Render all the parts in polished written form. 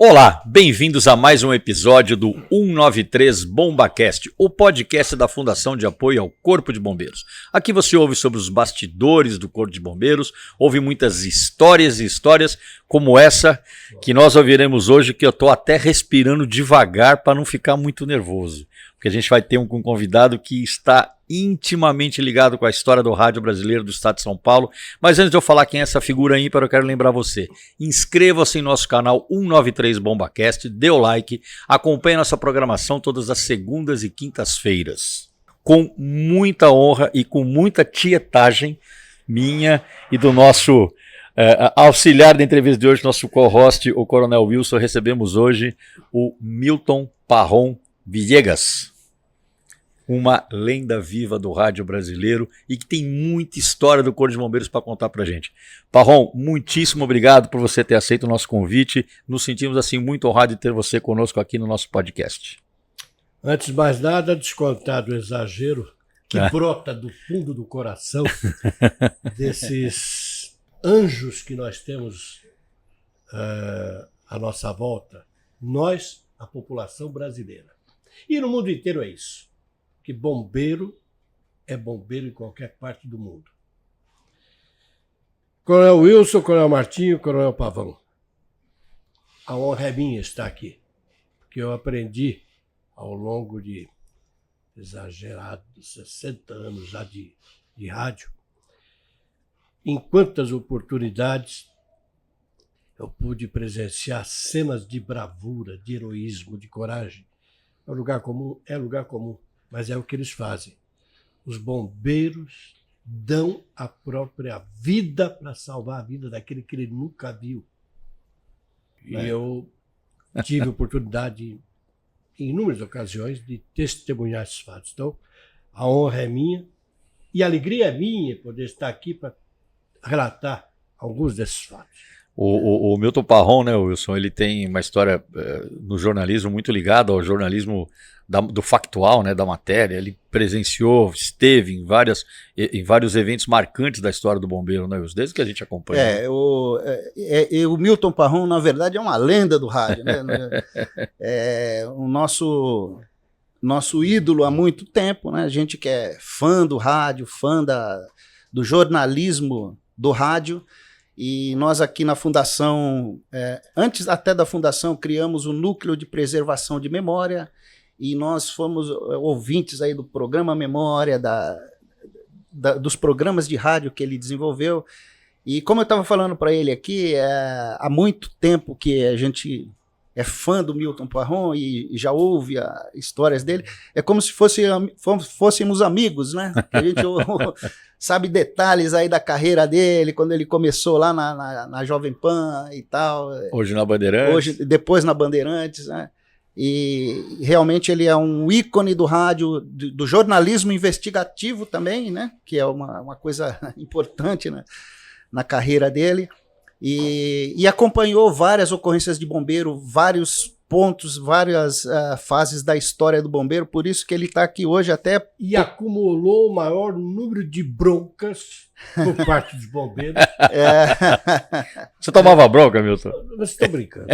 Olá, bem-vindos a mais um episódio do 193 BombaCast, o podcast da Fundação de Apoio ao Corpo de Bombeiros. Aqui você ouve sobre os bastidores do Corpo de Bombeiros, ouve muitas histórias e histórias como essa que nós ouviremos hoje, que eu estou até respirando devagar para não ficar muito nervoso, porque a gente vai ter um convidado que está intimamente ligado com a história do rádio brasileiro do estado de São Paulo. Mas antes de eu falar quem é essa figura ímpar, eu quero lembrar você. Inscreva-se em nosso canal 193 BombaCast, dê o like, acompanhe nossa programação todas as segundas e quintas-feiras. Com muita honra e com muita tietagem minha e do nosso auxiliar da entrevista de hoje, nosso co-host, o Coronel Wilson, recebemos hoje o Milton Parron Villegas. Uma lenda viva do rádio brasileiro e que tem muita história do Corpo de Bombeiros para contar para a gente. Parron, muitíssimo obrigado por você ter aceito o nosso convite. Nos sentimos assim muito honrados de ter você conosco aqui no nosso podcast. Antes de mais nada, descontar do exagero que brota do fundo do coração desses anjos que nós temos à nossa volta. Nós, a população brasileira. E no mundo inteiro é isso. Que bombeiro é bombeiro em qualquer parte do mundo. Coronel Wilson, Coronel Martinho, Coronel Pavão. A honra é minha estar aqui, porque eu aprendi ao longo de exagerados 60 anos já de rádio, em quantas oportunidades eu pude presenciar cenas de bravura, de heroísmo, de coragem. É lugar comum. Mas é o que eles fazem. Os bombeiros dão a própria vida para salvar a vida daquele que ele nunca viu. E eu tive a oportunidade, em inúmeras ocasiões, de testemunhar esses fatos. Então, a honra é minha e a alegria é minha poder estar aqui para relatar alguns desses fatos. O Milton Parron, né, Wilson, ele tem uma história no jornalismo muito ligada ao jornalismo do factual, né, da matéria. Ele presenciou, esteve em vários eventos marcantes da história do bombeiro, né, Wilson, desde que a gente acompanha. O Milton Parron, na verdade, é uma lenda do rádio, né? O nosso ídolo há muito tempo, né? A gente que é fã do rádio, fã do jornalismo do rádio. E nós aqui na Fundação, antes até da Fundação, criamos o Núcleo de Preservação de Memória e nós fomos ouvintes aí do programa Memória, dos programas de rádio que ele desenvolveu. E como eu estava falando para ele aqui, há muito tempo que a gente é fã do Milton Parron e já ouve histórias dele. É como se fôssemos amigos, né? A gente sabe detalhes aí da carreira dele, quando ele começou lá na Jovem Pan e tal. Hoje na Bandeirantes. Depois na Bandeirantes, né? E realmente ele é um ícone do rádio, do jornalismo investigativo também, né? Que é uma coisa importante, né? Na carreira dele. E acompanhou várias ocorrências de bombeiro, vários pontos, várias fases da história do bombeiro, por isso que ele está aqui hoje até... E acumulou o maior número de broncas por parte dos bombeiros. Você tomava bronca, Milton? Você está brincando.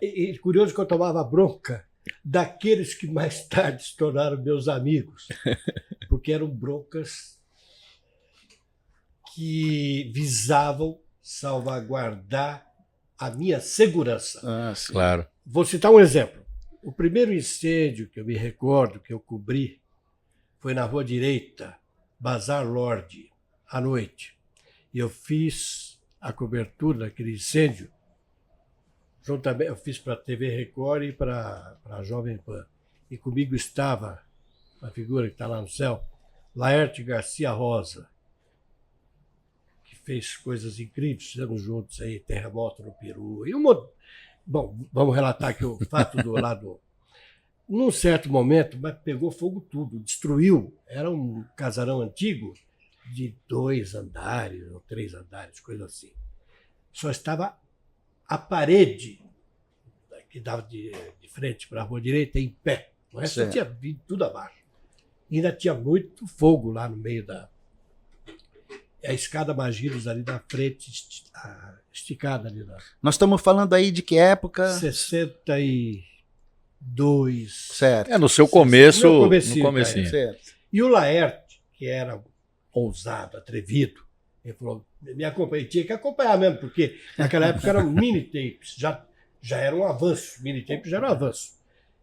E curioso que eu tomava bronca daqueles que mais tarde se tornaram meus amigos, porque eram broncas que visavam salvaguardar a minha segurança. Claro. Vou citar um exemplo. O primeiro incêndio que eu me recordo, que eu cobri, foi na Rua Direita, Bazar Lorde, à noite. E eu fiz a cobertura daquele incêndio, juntamente, eu fiz para a TV Record e para a Jovem Pan. E comigo estava a figura que está lá no céu, Laerte Garcia Rosa, fez coisas incríveis, fizemos juntos aí, terremoto no Peru. Bom, vamos relatar aqui o fato do lado. Num certo momento, mas pegou fogo tudo, destruiu. Era um casarão antigo de 2 andares ou 3 andares, coisa assim. Só estava a parede que dava de frente para a Rua Direita em pé. O resto tinha vindo tudo abaixo. E ainda tinha muito fogo lá no meio da... a escada Magírios ali na frente, esticada ali. Nós estamos falando aí de que época? 62. Certo. No seu começo. No No comecinho, comecinho. Certo. E o Laerte, que era ousado, atrevido, ele falou, me acompanhe, tinha que acompanhar mesmo, porque naquela época eram mini tapes, já era um avanço, mini tapes já era um avanço.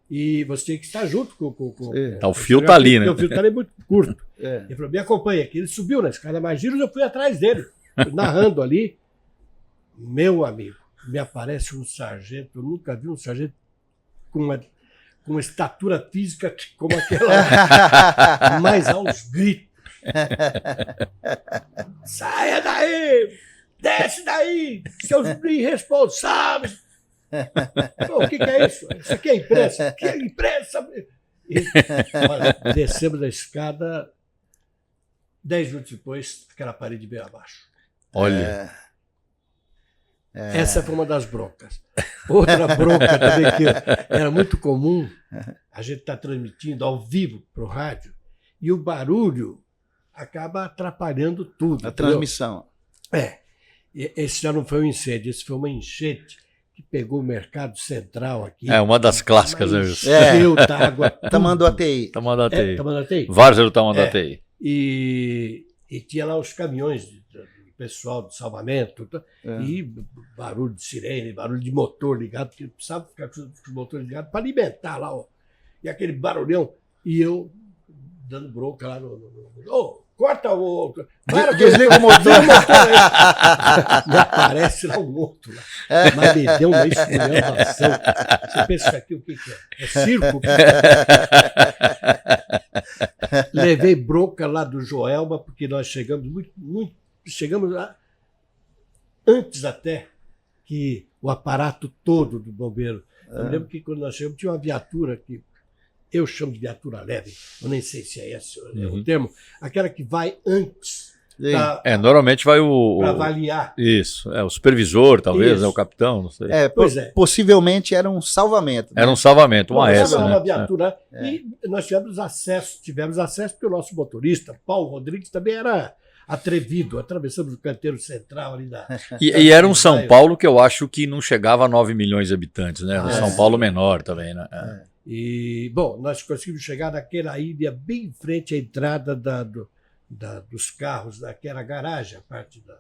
E você tinha que estar junto com O fio tá ali, né? O fio tá ali muito curto. É. Ele falou, me acompanha aqui. Ele subiu na escada Magírios, eu fui atrás dele, narrando ali. Meu amigo, me aparece um sargento, eu nunca vi um sargento com uma estatura física como aquela, mas aos gritos. Saia daí! Desce daí! Seus irresponsáveis! Pô, o que é isso? Isso aqui é imprensa? O que é imprensa? Olha, descemos da escada, 10 minutos depois, aquela parede veio abaixo. Olha. Essa foi uma das broncas. Outra bronca também que era muito comum, a gente está transmitindo ao vivo para o rádio e o barulho acaba atrapalhando tudo. A transmissão. Esse já não foi um incêndio, esse foi uma enchente que pegou o Mercado Central aqui. Uma das clássicas, né? Encheu d'água. Tamanho do ATI. Tamanduateí. Várzea do Tamanduateí. E tinha lá os caminhões do pessoal de salvamento, e barulho de sirene, barulho de motor ligado, porque precisava ficar com o motor ligado para alimentar lá, e aquele barulhão, e eu dando bronca lá corta o... Desliga o motor. Me aparece lá um outro lá. Mas me deu uma esculhambação. Você pensa isso aqui, o que é? É circo? Levei bronca lá do Joelma, porque nós chegamos chegamos lá antes até que o aparato todo do bombeiro. Eu me lembro que quando nós chegamos tinha uma viatura que eu chamo de viatura leve, eu nem sei se é esse o termo, aquela que vai antes. Normalmente vai para avaliar. Isso, o supervisor, talvez, o capitão, não sei. Possivelmente era um salvamento. Era um salvamento, uma essa. Era né? uma viatura. E nós tivemos acesso porque o nosso motorista, Paulo Rodrigues, também era atrevido. Atravessamos o canteiro central ali da. E era um São Paulo que eu acho que não chegava a 9 milhões de habitantes, né? Era um São Paulo menor também, né? E, bom, nós conseguimos chegar naquela ilha bem em frente à entrada dos carros, daquela garagem, a parte da.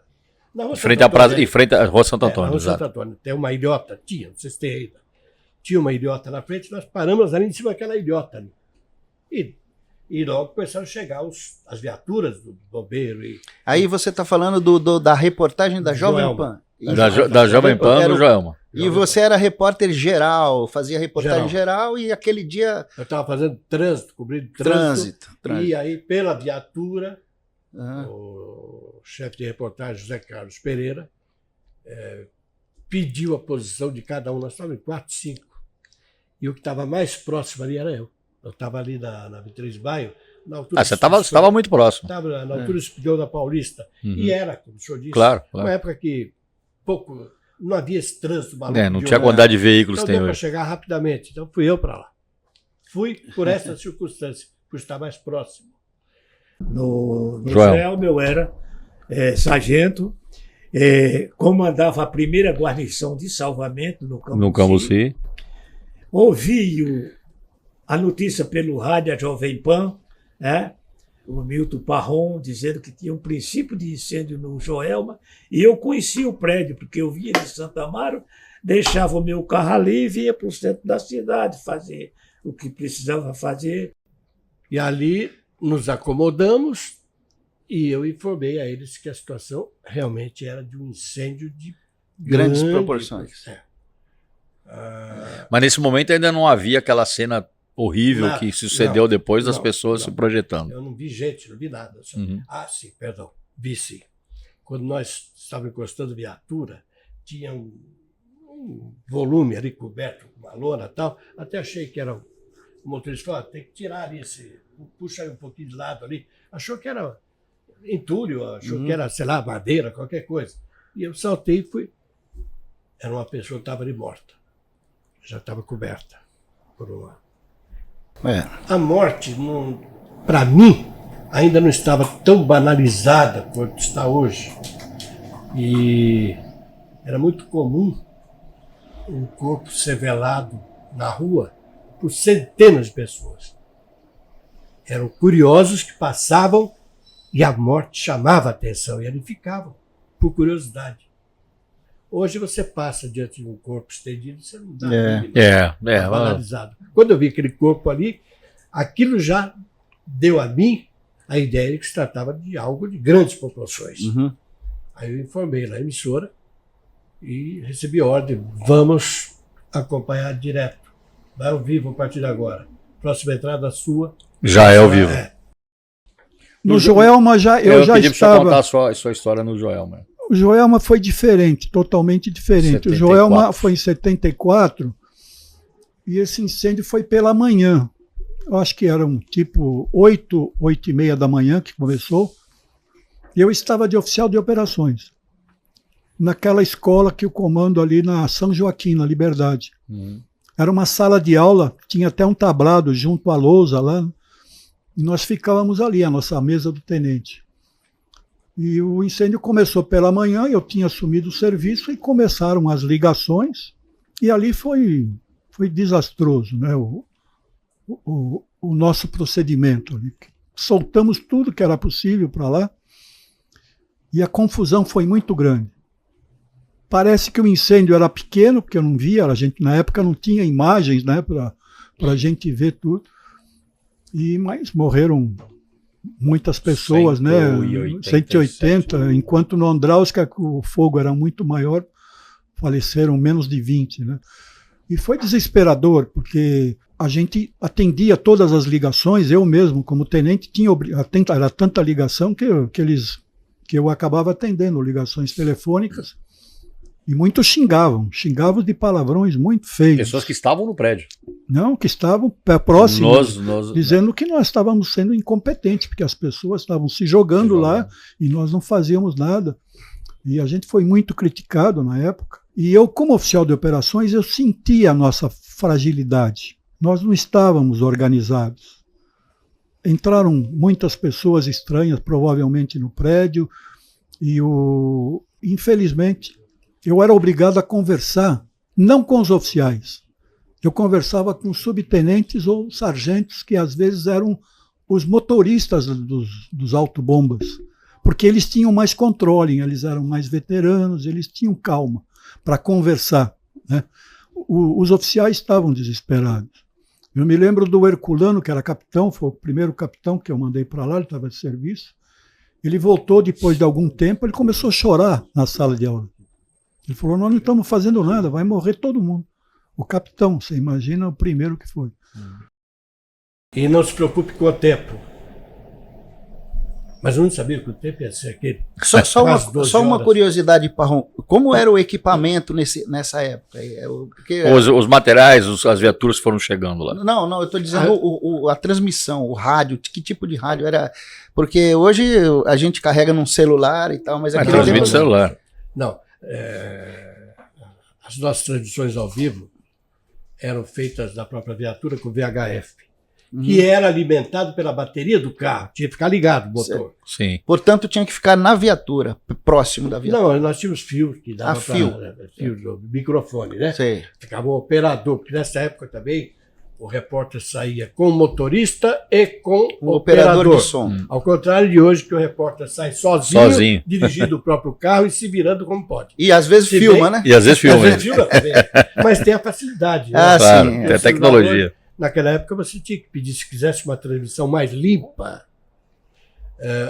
Na Rua Frente à praça, em frente à Rua Santo Antônio, na Rua exato. Santo Antônio. Tem uma ilhota, não sei se tem ainda. Tinha uma ilhota na frente, nós paramos ali em cima daquela ilhota ali. E logo começaram a chegar as viaturas do bombeiro. Aí você está falando da reportagem da Jovem Pan. Da Jovem Pan do Joelma. E você era repórter geral, fazia reportagem geral e aquele dia... Eu estava fazendo trânsito, cobrindo trânsito. E aí, pela viatura, o chefe de reportagem, José Carlos Pereira, pediu a posição de cada um. Nós estávamos em 4, 5. E o que estava mais próximo ali era eu. Eu estava ali na 23 Bairro. Você estava muito próximo. Estava na altura do Espigão da Paulista. E era, como o senhor disse, claro. uma época que não havia esse trânsito maluco. Não tinha a quantidade de veículos que tem para hoje. chegar rapidamente. Então fui eu para lá. Fui por essa circunstância, por estar mais próximo. No Joelma eu era sargento, comandava a primeira guarnição de salvamento no Cambuci. Ouvi a notícia pelo rádio, a Jovem Pan, o Milton Parron, dizendo que tinha um princípio de incêndio no Joelma, e eu conhecia o prédio, porque eu vinha de Santa Amaro, deixava o meu carro ali e vinha para o centro da cidade fazer o que precisava fazer. E ali nos acomodamos e eu informei a eles que a situação realmente era de um incêndio de grandes proporções. Mas nesse momento ainda não havia aquela cena horrível que sucedeu depois das pessoas se projetando. Eu não vi gente, não vi nada. Sim, perdão. Vi sim. Quando nós estávamos encostando viatura, tinha um volume ali coberto com uma lona e tal. Até achei que era o motorista falou, tem que tirar ali puxa aí um pouquinho de lado ali. Achou que era entulho, achou que era, sei lá, madeira, qualquer coisa. E eu saltei e fui. Era uma pessoa que estava ali morta. Já estava coberta por uma... A morte, para mim, ainda não estava tão banalizada quanto está hoje. E era muito comum um corpo ser velado na rua por centenas de pessoas. Eram curiosos que passavam e a morte chamava a atenção, e eles ficavam, por curiosidade. Hoje você passa diante de um corpo estendido, você não dá banalizado. Quando eu vi aquele corpo ali, aquilo já deu a mim a ideia de que se tratava de algo de grandes proporções. Uhum. Aí eu informei na emissora e recebi ordem, vamos acompanhar direto. Vai ao vivo a partir de agora. Próxima entrada sua. Já é ao vivo. No Joelma eu já pedi estava... para você contar a sua história no Joelma. O Joelma foi diferente, totalmente diferente. 74. O Joelma foi em 74 e esse incêndio foi pela manhã. Eu acho que eram tipo 8h30 da manhã que começou. E eu estava de oficial de operações. Naquela escola que o comando ali na São Joaquim, na Liberdade. Era uma sala de aula, tinha até um tablado junto à lousa lá. E nós ficávamos ali, a nossa mesa do tenente. E o incêndio começou pela manhã, eu tinha assumido o serviço e começaram as ligações. E ali foi desastroso, né? O nosso procedimento ali. Soltamos tudo que era possível para lá. E a confusão foi muito grande. Parece que o incêndio era pequeno, porque eu não via, a gente na época não tinha imagens, né, para a gente ver tudo. Mas morreram muitas pessoas, 180, enquanto no Andrausca o fogo era muito maior, faleceram menos de 20, né? E foi desesperador, porque a gente atendia todas as ligações, eu mesmo, como tenente, era tanta ligação que eu acabava atendendo ligações telefônicas, e muitos xingavam de palavrões muito feios. Pessoas que estavam no prédio. Não, que estavam próximos, dizendo que nós estávamos sendo incompetentes, porque as pessoas estavam se jogando lá e nós não fazíamos nada. E a gente foi muito criticado na época. E eu, como oficial de operações, eu sentia a nossa fragilidade. Nós não estávamos organizados. Entraram muitas pessoas estranhas, provavelmente, no prédio, e infelizmente, eu era obrigado a conversar, não com os oficiais. Eu conversava com subtenentes ou sargentos, que às vezes eram os motoristas dos autobombas, porque eles tinham mais controle, eles eram mais veteranos, eles tinham calma para conversar, né? Os oficiais estavam desesperados. Eu me lembro do Herculano, que era capitão, foi o primeiro capitão que eu mandei para lá, ele estava de serviço. Ele voltou depois de algum tempo, ele começou a chorar na sala de aula. Ele falou, nós não estamos fazendo nada, vai morrer todo mundo. O capitão, você imagina o primeiro que foi. E não se preocupe com o tempo. Mas eu não sabia que o tempo ia ser aquele. Só uma curiosidade, Parrom. Como era o equipamento nessa época? Porque, os materiais, as viaturas foram chegando lá. Não, eu estou dizendo a transmissão, o rádio, que tipo de rádio era? Porque hoje a gente carrega num celular e tal, mas aquele transmite no celular. Não. As nossas transmissões ao vivo eram feitas da própria viatura com VHF. Que era alimentado pela bateria do carro. Tinha que ficar ligado o motor. Sim. Portanto, tinha que ficar na viatura, próximo da viatura. Não, nós tínhamos fios que dava fio do microfone, né? Sei. Ficava o operador, porque nessa época também o repórter saía com o motorista e com o operador de som. Ao contrário de hoje, que o repórter sai sozinho. Dirigindo o próprio carro e se virando como pode. E às vezes filma, né? E às vezes filma. Mas tem a facilidade. Né? Claro, sim. Tem a tecnologia. Naquela época você tinha que pedir, se quisesse uma transmissão mais limpa,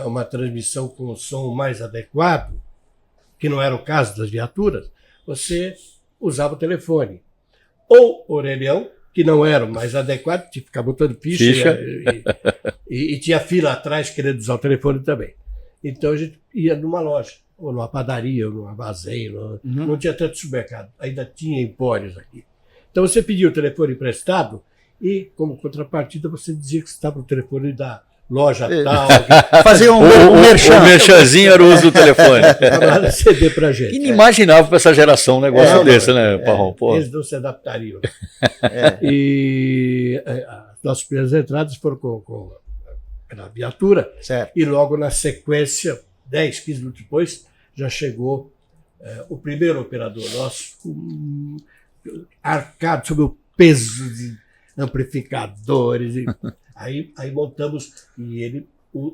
uma transmissão com o som mais adequado, que não era o caso das viaturas, você usava o telefone. Ou orelhão, que não era o mais adequado, tinha que ficar botando ficha. E tinha fila atrás querendo usar o telefone também. Então a gente ia numa loja, ou numa padaria, ou numa armazém, não tinha tanto supermercado, ainda tinha empórios aqui. Então você pedia o telefone emprestado, e, como contrapartida, você dizia que estava no telefone da loja tal. Fazer um merchan. O merchanzinho era o uso do telefone. Para ceder para a gente. Inimaginável para essa geração um negócio desse, né, Parrom? Eles não se adaptariam. E as nossas primeiras entradas foram com aquela viatura, Certo. e logo na sequência, 10, 15 minutos depois, já chegou o primeiro operador nosso, arcado sob o peso de amplificadores. Aí montamos, e ele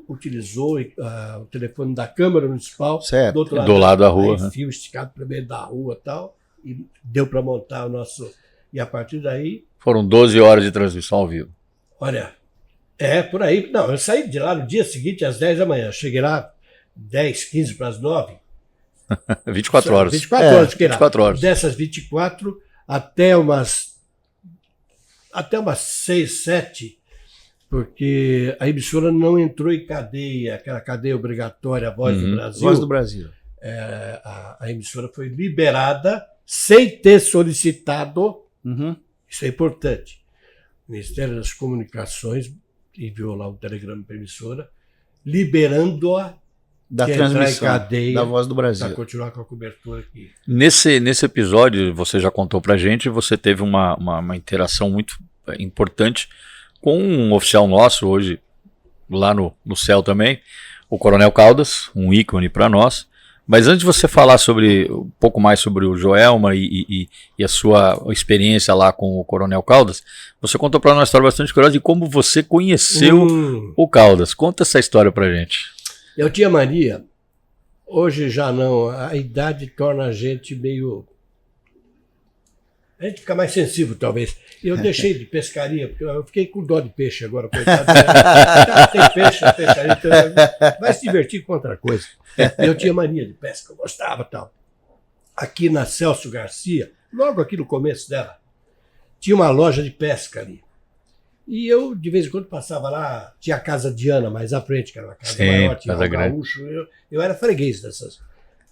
utilizou o telefone da Câmara Municipal, Certo. Do lado da rua, né? fio esticado para meio da rua e tal, e deu para montar o nosso... E a partir daí, Foram 12 horas de transmissão ao vivo. olha, por aí. Não, eu saí de lá no dia seguinte, às 10 da manhã. Cheguei lá 10, 15 para as 9. 24 horas. 24 horas, fiquei lá. 24 horas. Dessas 24 até umas 6, 7, porque a emissora não entrou em cadeia, aquela cadeia obrigatória, a Voz do Brasil. Voz do Brasil. A emissora foi liberada sem ter solicitado. Uhum. Isso é importante. O Ministério das Comunicações enviou lá um telegrama para a emissora, liberando-a Da de entrar em transmissão cadeia da Voz do para Brasil. continuar com a cobertura aqui. Nesse episódio, você já contou pra gente, você teve uma interação muito importante com um oficial nosso hoje, lá no céu também, o Coronel Caldas, um ícone para nós. Mas antes de você falar um pouco mais sobre o Joelma e a sua experiência lá com o Coronel Caldas, você contou para nós uma história bastante curiosa de como você conheceu o Caldas. Conta essa história pra gente. Eu tinha mania, hoje já não, a idade torna a gente meio... A gente fica mais sensível, talvez. Eu deixei de pescaria, porque eu fiquei com dó de peixe agora, coitado. Tem peixe, pescaria, então vai se divertir com outra coisa. Eu tinha mania de pesca, eu gostava e tal. Aqui na Celso Garcia, logo aqui no começo dela, tinha uma loja de pesca ali. E eu, de vez em quando, passava lá, tinha a Casa Diana mais à frente, que era uma casa maior, tinha Casa um grande. gaúcho, eu era freguês dessas.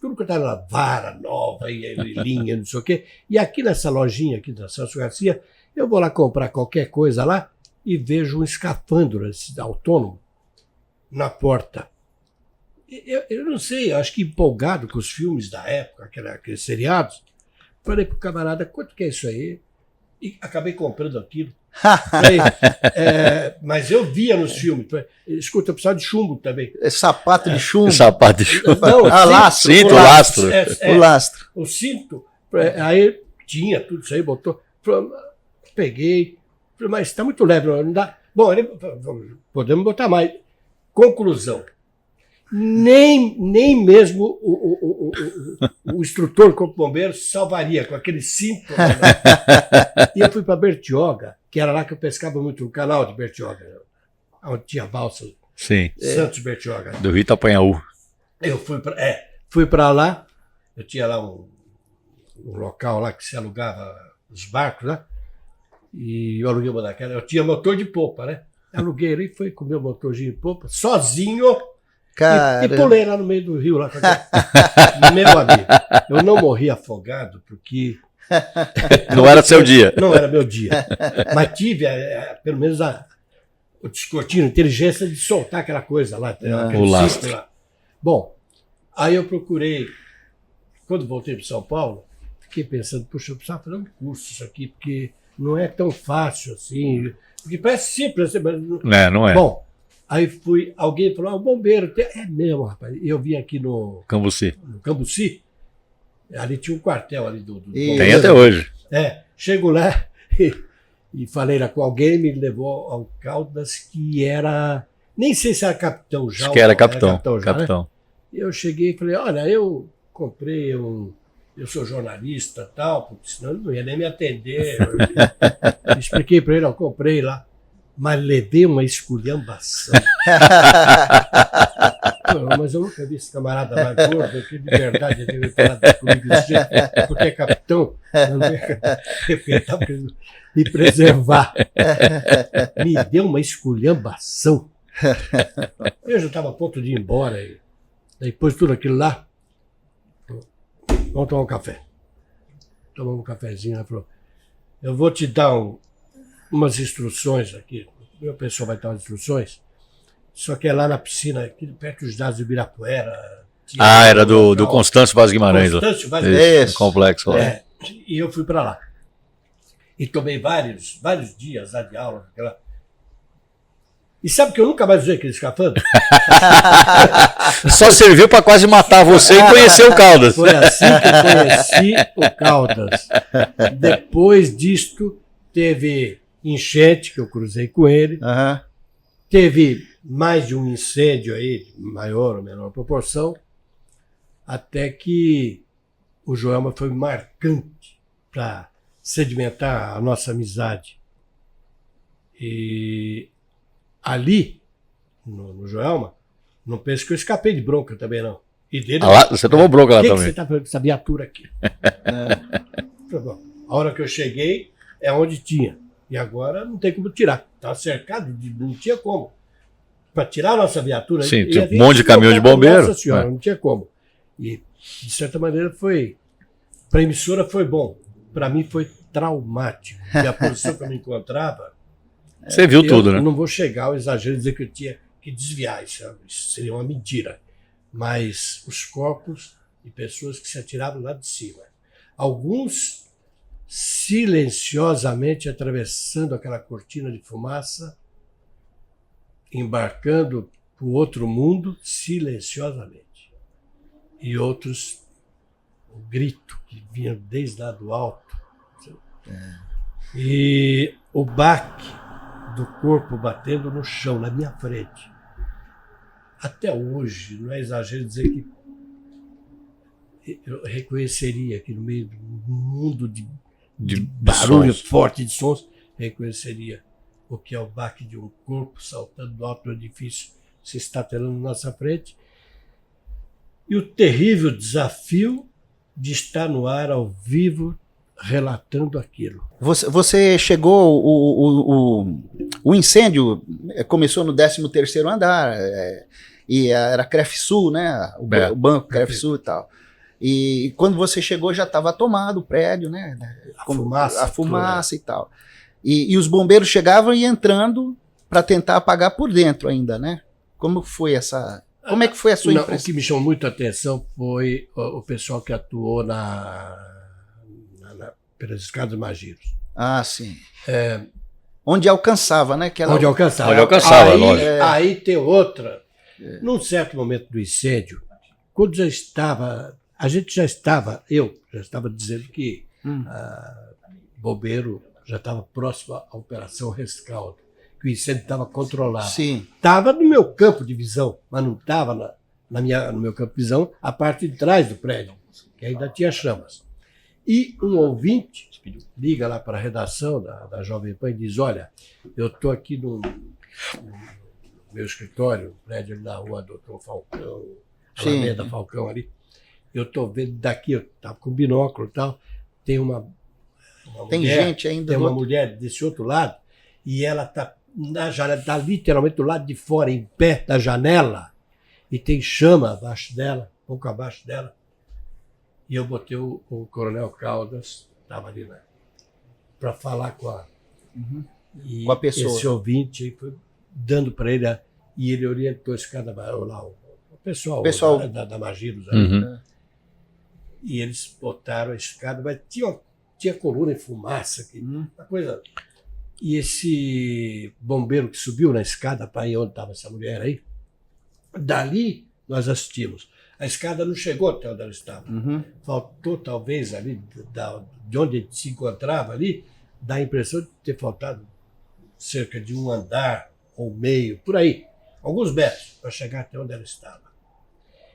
Tudo que estava lá, vara nova, e linha, não sei o quê. E aqui nessa lojinha aqui da Celso Garcia, eu vou lá comprar qualquer coisa lá e vejo um escafandro autônomo na porta. Eu não sei, eu acho que empolgado com os filmes da época, aqueles seriados, falei pro camarada, quanto que é isso aí? E acabei comprando aquilo. Falei, mas eu via nos filmes. Escuta, eu precisava de chumbo também. É sapato de chumbo. Sapato de chumbo. Não, lastro. Cinto, O lastro. O lastro. O cinto, aí tinha tudo isso aí, botou. Peguei, falei, mas está muito leve, não dá. Bom, podemos botar mais. Conclusão. Nem mesmo o instrutor do Corpo de Bombeiros salvaria com aquele cinto. E eu fui para Bertioga, que era lá que eu pescava muito, no canal de Bertioga, onde tinha balsa. Sim. Santos Bertioga. Do Rio Itapanhaú. Eu fui para lá, eu tinha lá um local lá que se alugava os barcos, né? E eu aluguei uma daquela, eu tinha motor de popa, né? Aluguei ali, fui com o meu motorzinho de popa, sozinho, e pulei lá no meio do rio. Lá, meu amigo, eu não morri afogado, porque... Não era seu dia. Não era meu dia. Mas tive, pelo menos, o descortino, a inteligência de soltar aquela coisa lá. O lastro. Lá. Bom, aí eu procurei, quando voltei para São Paulo, fiquei pensando, puxa, eu precisava fazer um curso isso aqui, porque não é tão fácil assim, porque parece simples, mas Não é. Bom, aí alguém falou, o bombeiro, é mesmo, rapaz, eu vim aqui no Cambuci. Cambuci, ali tinha um quartel ali do Tem até hoje. Chego lá e falei lá com alguém, me levou ao Caldas, que era, nem sei se era capitão já. Acho que era capitão. Já, né? Eu cheguei e falei, olha, eu comprei eu sou jornalista e tal, porque senão ele não ia nem me atender. Eu expliquei para ele, eu comprei lá, mas levei uma esculhambação. Mas eu nunca vi esse camarada mais gordo, que de verdade ele veio falar comigo desse jeito, porque é capitão, ele estava querendo me preservar. Me deu uma esculhambação. Eu já estava a ponto de ir embora, e depois de tudo aquilo lá, vamos tomar um café. Tomamos um cafezinho, ela falou, eu vou te dar umas instruções aqui, o meu pessoal vai dar umas instruções, só que é lá na piscina, aqui perto dos dados do Ibirapuera. Era do Constâncio Vaz Guimarães. Constâncio Vaz Guimarães. Complexo lá. E eu fui para lá. E tomei vários dias lá de aula. E sabe que eu nunca mais usei aquele escafandro? Só serviu para quase matar você e conhecer o Caldas. Foi assim que eu conheci o Caldas. Depois disto, teve enchente, que eu cruzei com ele. Aham. Teve mais de um incêndio aí, de maior ou menor proporção, até que o Joelma foi marcante para sedimentar a nossa amizade. E ali, no Joelma, não pense que eu escapei de bronca também, não. E dele, Lá, você tomou bronca lá que também. você está fazendo com essa viatura aqui? A hora que eu cheguei, é onde tinha. E agora não tem como tirar. Estava cercado, não tinha como. Para tirar a nossa viatura... Sim, tinha um monte de caminhão de bombeiro. Nossa Senhora, não tinha como. E, de certa maneira, foi... Para a emissora foi bom. Para mim foi traumático. E a posição que eu me encontrava... Você viu tudo, né? Eu não vou chegar ao exagero de dizer que eu tinha que desviar. Isso seria uma mentira. Mas os corpos de pessoas que se atiravam lá de cima. Alguns silenciosamente atravessando aquela cortina de fumaça, embarcando para o outro mundo silenciosamente. E outros, o grito que vinha desde lá do alto. E o baque do corpo batendo no chão, na minha frente. Até hoje, não é exagero dizer que eu reconheceria que no meio do mundo de barulho sons. forte de sons, reconheceria o que é o baque de um corpo saltando do alto do edifício, se estatelando na nossa frente, e o terrível desafio de estar no ar ao vivo relatando aquilo. Você chegou, o incêndio começou no 13º andar, e era Crefsul, né? O banco Crefsul e tal. E quando você chegou já estava tomado o prédio, né? A fumaça e tal. E os bombeiros chegavam e entrando para tentar apagar por dentro ainda, né? Como foi essa... Como é que foi a sua impressão? O que me chamou muito a atenção foi o pessoal que atuou pelas escadas Magiros. Ah, sim. Onde alcançava, né? Onde alcançava. Onde alcançava, aí, lógico. Aí tem outra. Num certo momento do incêndio, quando já estava... eu já estava dizendo que bombeiro já estava próximo à Operação Rescaldo, que o incêndio estava controlado. Sim. Estava no meu campo de visão, mas não estava no meu campo de visão a parte de trás do prédio, que ainda tinha chamas. E um ouvinte liga lá para a redação da Jovem Pan e diz: olha, eu estou aqui no meu escritório, no prédio ali na rua Doutor Falcão, Alameda Falcão ali. Eu estou vendo daqui, eu estava com binóculo e tal, tem uma mulher, gente ainda. Tem uma mulher desse outro lado, e ela está na janela, está literalmente do lado de fora, em pé da janela, e tem chama abaixo dela, um pouco abaixo dela. E eu botei o Coronel Caldas, estava ali, né, para falar com a pessoa. Esse ouvinte aí foi dando para ele, e ele orientou esse cara lá, o pessoal da Magiros ali, né? E eles botaram a escada, mas tinha coluna em fumaça, uma coisa. E esse bombeiro que subiu na escada para ir onde estava essa mulher aí, dali nós assistimos. A escada não chegou até onde ela estava. Faltou, talvez, ali, de onde a gente se encontrava ali, dá a impressão de ter faltado cerca de um andar ou meio, por aí, alguns metros, para chegar até onde ela estava.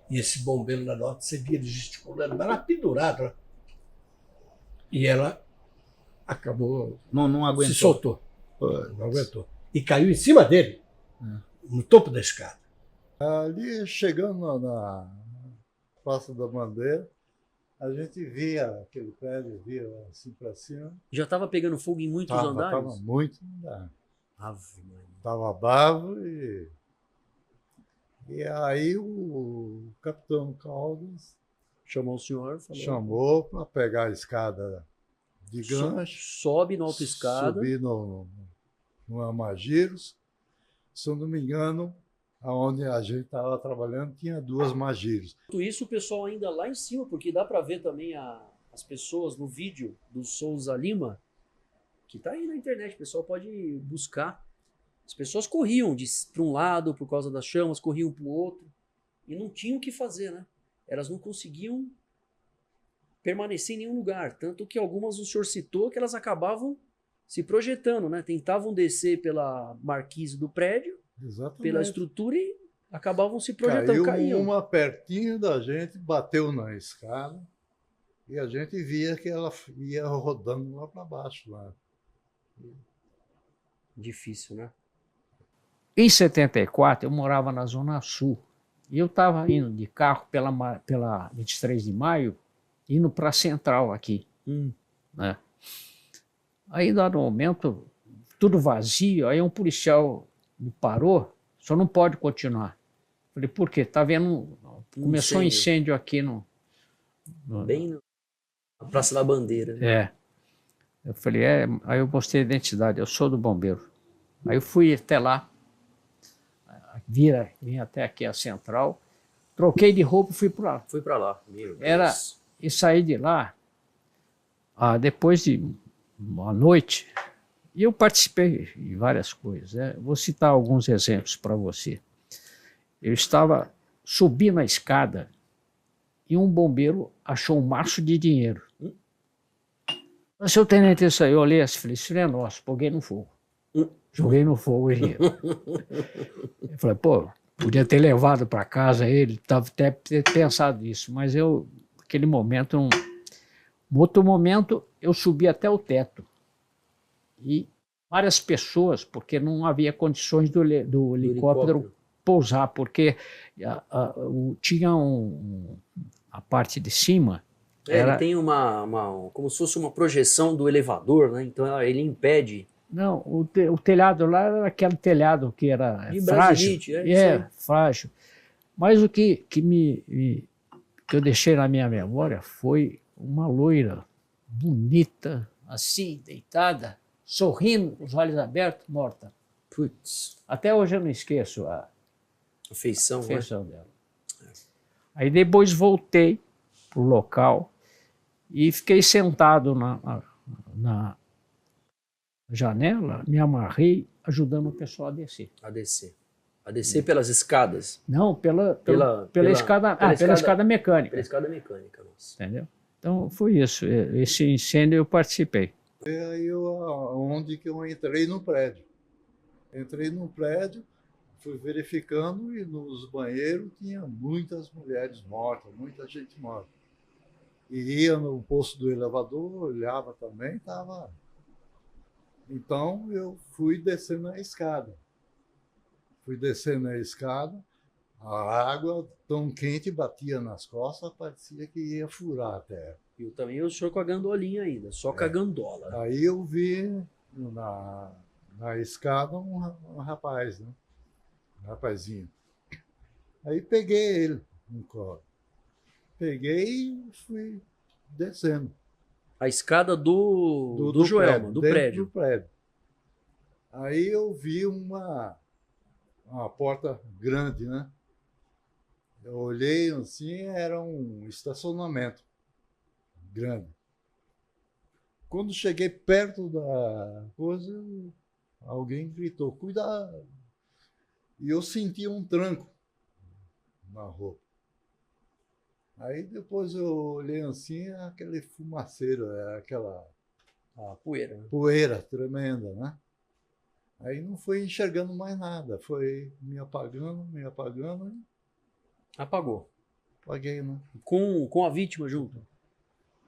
E esse bombeiro na nota, você via ele gesticulando, mas ela pendurada. E ela acabou... Não aguentou. Se soltou. Não aguentou. E caiu em cima dele, no topo da escada. Ali, chegando na Praça da Bandeira, a gente via aquele prédio, via assim para cima. Já estava pegando fogo em muitos andares? Estava muito andar. Ave Maria. Estava bravo e aí o capitão Caldas chamou o senhor? Falou, chamou para pegar a escada de gancho. Sobe no autoescada. Subir no Magiros. Se eu não me engano, aonde a gente estava trabalhando, tinha 2 Magiros. Tudo isso o pessoal ainda lá em cima, porque dá para ver também as pessoas no vídeo do Souza Lima, que está aí na internet, o pessoal pode buscar. As pessoas corriam para um lado por causa das chamas, corriam para o outro e não tinham o que fazer, né? Elas não conseguiam permanecer em nenhum lugar. Tanto que algumas o senhor citou que elas acabavam se projetando, né? Tentavam descer pela marquise do prédio, Exatamente. pela estrutura e acabavam se projetando. Caiu uma pertinho da gente, bateu na escada e a gente via que ela ia rodando lá para baixo. Lá. Difícil, né? Em 74, eu morava na Zona Sul. E eu estava indo de carro pela 23 de maio, indo para a Central aqui. Né? Aí, dado um momento, tudo vazio, aí um policial me parou, só não pode continuar. Falei, por quê? Tá vendo? Começou um incêndio aqui bem na Praça da Bandeira. Né? É. Eu falei, aí eu mostrei a identidade, eu sou do bombeiro. Aí eu fui até lá, vim até aqui a Central, troquei de roupa e fui para lá. Fui para lá. Meu Deus. E saí de lá, depois de uma noite, e eu participei de várias coisas. Né? Vou citar alguns exemplos para você. Eu estava subindo a escada e um bombeiro achou um maço de dinheiro. Mas, seu tenente, isso aí, eu olhei assim, falei, isso não é nosso, joguei no fogo. Joguei no fogo o dinheiro. Eu falei, pô, podia ter levado para casa ele, até ter pensado nisso, mas eu, naquele momento, no outro momento, eu subi até o teto. E várias pessoas, porque não havia condições do helicóptero pousar, porque tinha a parte de cima. Ele tem como se fosse uma projeção do elevador, né? Então ele impede. Não, o telhado lá era aquele telhado que era frágil. Frágil. Mas o que eu deixei na minha memória foi uma loira bonita, assim, deitada, sorrindo, com os olhos abertos, morta. Putz. Até hoje eu não esqueço a feição dela. Aí depois voltei para o local e fiquei sentado na janela, me amarrei, ajudando o pessoal a descer. A descer pelas escadas? Não, pela escada mecânica. Pela escada mecânica, nossa. Entendeu? Então foi isso. Esse incêndio eu participei. É aí onde que eu entrei no prédio. Entrei no prédio, fui verificando e nos banheiros tinha muitas mulheres mortas, muita gente morta. E ia no posto do elevador, olhava também, estava. Então eu fui descendo a escada. A água tão quente batia nas costas, parecia que ia furar a terra. E também o senhor com a gandolinha ainda, só com a gandola. Aí eu vi na escada um rapaz, né? Um rapazinho. Aí peguei ele no colo. Peguei e fui descendo. A escada do Joelma, do prédio. Do prédio. Aí eu vi uma porta grande, né? Eu olhei assim, era um estacionamento grande. Quando cheguei perto da coisa, alguém gritou, cuidado! E eu senti um tranco na roupa. Aí depois eu olhei assim, aquele fumaceiro, aquela poeira tremenda, né? Aí não fui enxergando mais nada, foi me apagando. Apagou. Apaguei, né? Com a vítima junto?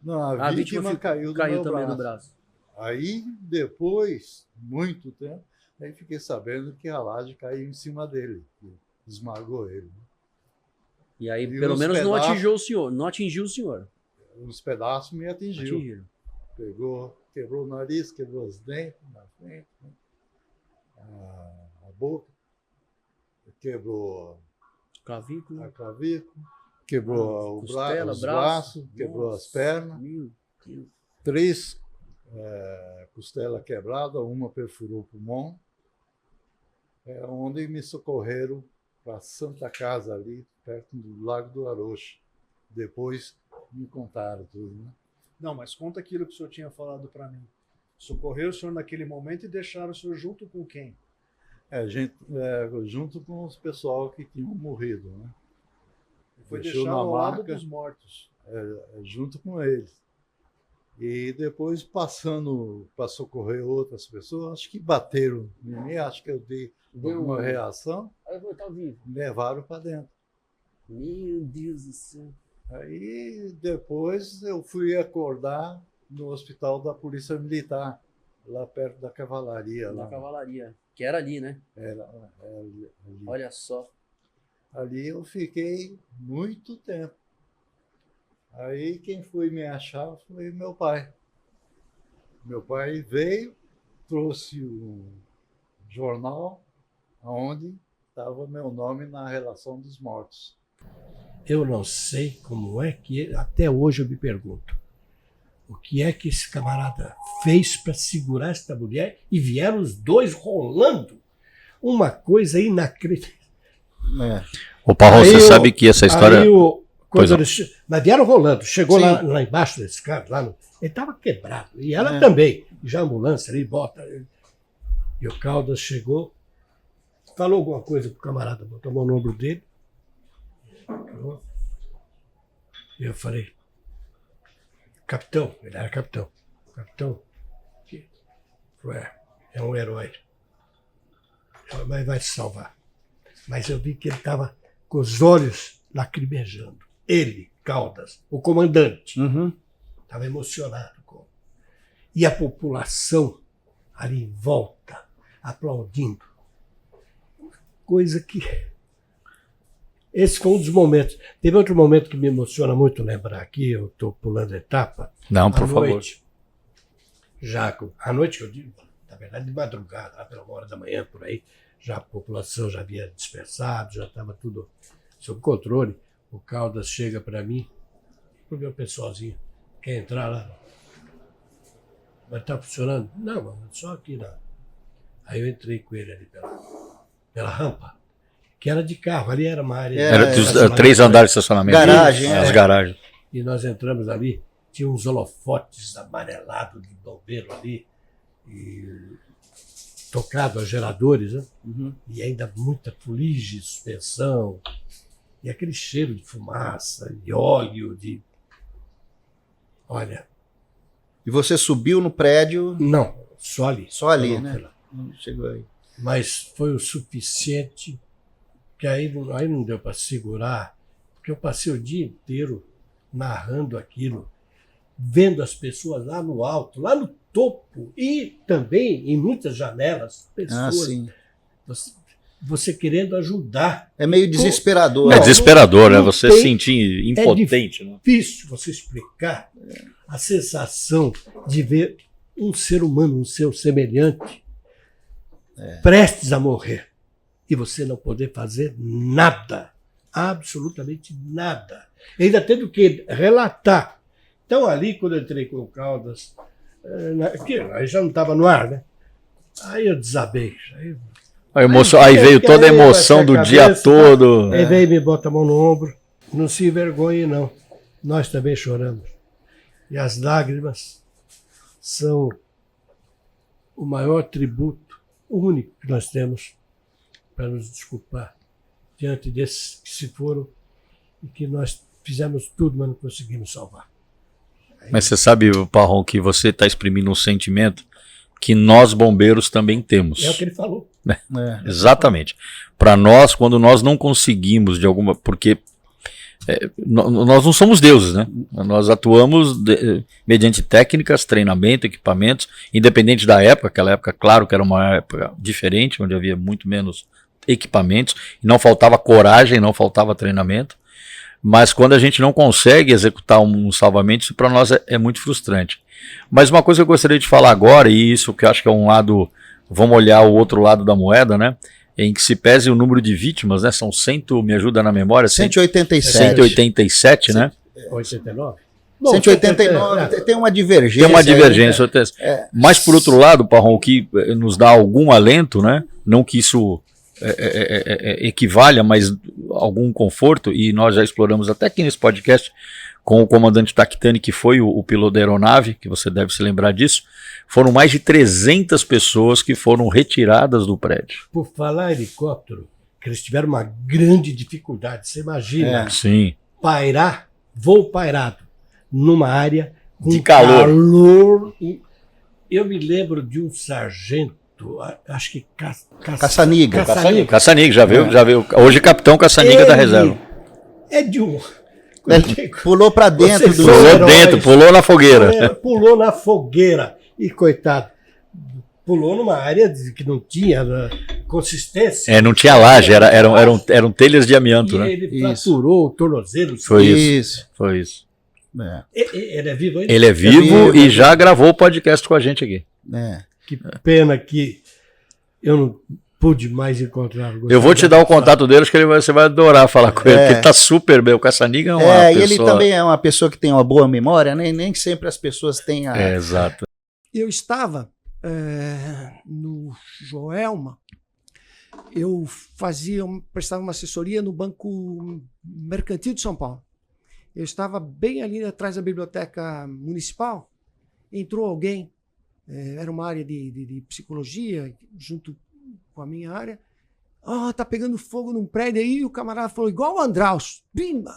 Não, a vítima caiu também no braço. Aí depois, muito tempo, aí fiquei sabendo que a laje caiu em cima dele, esmagou ele. E aí, pelo menos não atingiu o senhor. Uns pedaços me atingiram. Quebrou o nariz, quebrou os dentes na frente, né? A boca, quebrou a clavícula, quebrou os braços, quebrou as pernas, 3 costelas quebradas, uma perfurou o pulmão, onde me socorreram para a Santa Casa ali, perto do Lago do Arocho. Depois me contaram tudo, né? Não, mas conta aquilo que o senhor tinha falado para mim. Socorreu o senhor naquele momento e deixaram o senhor junto com quem? Junto com os pessoal que tinham morrido, né? Foi Deixou deixar na ao lado marca, dos mortos. junto com eles. E depois, passando para socorrer outras pessoas, acho que bateram em mim, acho que eu dei uma reação, levaram para dentro. Meu Deus do céu. Aí depois eu fui acordar no hospital da Polícia Militar, lá perto da Cavalaria. Na Lá. cavalaria. Que era ali, né? Era ali. Olha só. Ali eu fiquei muito tempo. Aí quem foi me achar foi meu pai. Meu pai veio, trouxe um jornal onde estava meu nome na relação dos mortos. Eu não sei como é que, até hoje eu me pergunto, o que é que esse camarada fez para segurar esta mulher e vieram os dois rolando. Uma coisa inacreditável. Ô, Parrão, você sabe que essa história... Mas vieram rolando, chegou lá embaixo desse cara, ele estava quebrado, e ela também, já a ambulância ali, bota. E o Caldas chegou, falou alguma coisa pro camarada, botou a mão no ombro dele. E eu falei, capitão, ele era capitão, é um herói, mas vai se salvar. Mas eu vi que ele estava com os olhos lacrimejando. Ele, Caldas, o comandante, estava emocionado. E a população ali em volta, aplaudindo. Coisa que... Esse foi um dos momentos. Teve outro momento que me emociona muito lembrar aqui, eu estou pulando etapa. Não, por favor. À noite, eu digo, na verdade, de madrugada, lá pela 1h da manhã, por aí, já a população já havia dispersado, já estava tudo sob controle. O Caldas chega para mim, pro meu pessoalzinho, quer entrar lá? Mas está funcionando? Não, mano, só aqui não. Aí eu entrei com ele ali pela rampa, que era de carro, ali era uma área... Era dos 3 andares de estacionamento. Garagem, As garagens. E nós entramos ali, tinha uns holofotes amarelados de bombeiro ali, e tocado a geradores, né? E ainda muita fuligem de suspensão, e aquele cheiro de fumaça, de óleo, de... Olha... E você subiu no prédio? Não, só ali. Só ali, né? Chegou aí. Mas foi o suficiente que aí não deu para segurar, porque eu passei o dia inteiro narrando aquilo, vendo as pessoas lá no alto, lá no topo, e também em muitas janelas, pessoas... Você querendo ajudar. É meio desesperador. É desesperador, né? Você se sentir impotente. É difícil você explicar a sensação de ver um ser humano, um ser semelhante, prestes a morrer. E você não poder fazer nada. Absolutamente nada. Ainda tendo que relatar. Então ali, quando eu entrei com o Caldas, aí já não estava no ar, né? Aí eu desabei. Aí veio toda a emoção do dia todo. Aí veio e me bota a mão no ombro. Não se envergonhe, não. Nós também choramos. E as lágrimas são o maior tributo, o único que nós temos para nos desculpar diante desses que se foram e que nós fizemos tudo, mas não conseguimos salvar. Mas você sabe, Parrão, que você está exprimindo um sentimento que nós bombeiros também temos. É o que ele falou. Exatamente. Para nós, quando nós não conseguimos de alguma... Porque nós não somos deuses, né? Nós atuamos mediante técnicas, treinamento, equipamentos, independente da época. Aquela época, claro que era uma época diferente, onde havia muito menos equipamentos, e não faltava coragem, não faltava treinamento. Mas quando a gente não consegue executar um salvamento, isso para nós é muito frustrante. Mas uma coisa que eu gostaria de falar agora, e isso que eu acho que é um lado, vamos olhar o outro lado da moeda, né? Em que se pese o número de vítimas, né? São me ajuda na memória? 187, né? 89? 189, tem uma divergência. Tem uma divergência. Mas por outro lado, Parrão, o que nos dá algum alento, né? Não que isso equivale a mais algum conforto, e nós já exploramos até aqui nesse podcast com o comandante Tactani, que foi o piloto da aeronave, que você deve se lembrar disso. Foram mais de 300 pessoas que foram retiradas do prédio. Por falar em helicóptero, que eles tiveram uma grande dificuldade. Você imagina Sim. pairar, voo pairado, numa área com de calor. Eu me lembro de um sargento, acho que Caçaniga. Caçaniga, já viu? Hoje capitão Caçaniga da reserva. É de um... Ele pulou para dentro do... Pulou na fogueira. Pulou na fogueira. E coitado, pulou numa área que não tinha consistência. Não tinha laje, eram telhas de amianto, e né? Ele fraturou o tornozelo. Foi isso. Ele é vivo ainda? Ele é vivo e já gravou o podcast com a gente aqui. Que pena que eu não pude mais encontrar. Eu vou te dar o contato dele, acho que você vai adorar falar com ele, porque ele tá super bem. O Caçaniga é uma pessoa... E ele também é uma pessoa que tem uma boa memória, né? Nem sempre as pessoas têm a... Exato. Eu estava no Joelma, eu prestava uma assessoria no Banco Mercantil de São Paulo. Eu estava bem ali atrás da biblioteca municipal, entrou alguém, era uma área de psicologia, junto com a minha área. Tá pegando fogo num prédio aí, e o camarada falou, igual o Andraus, bimba!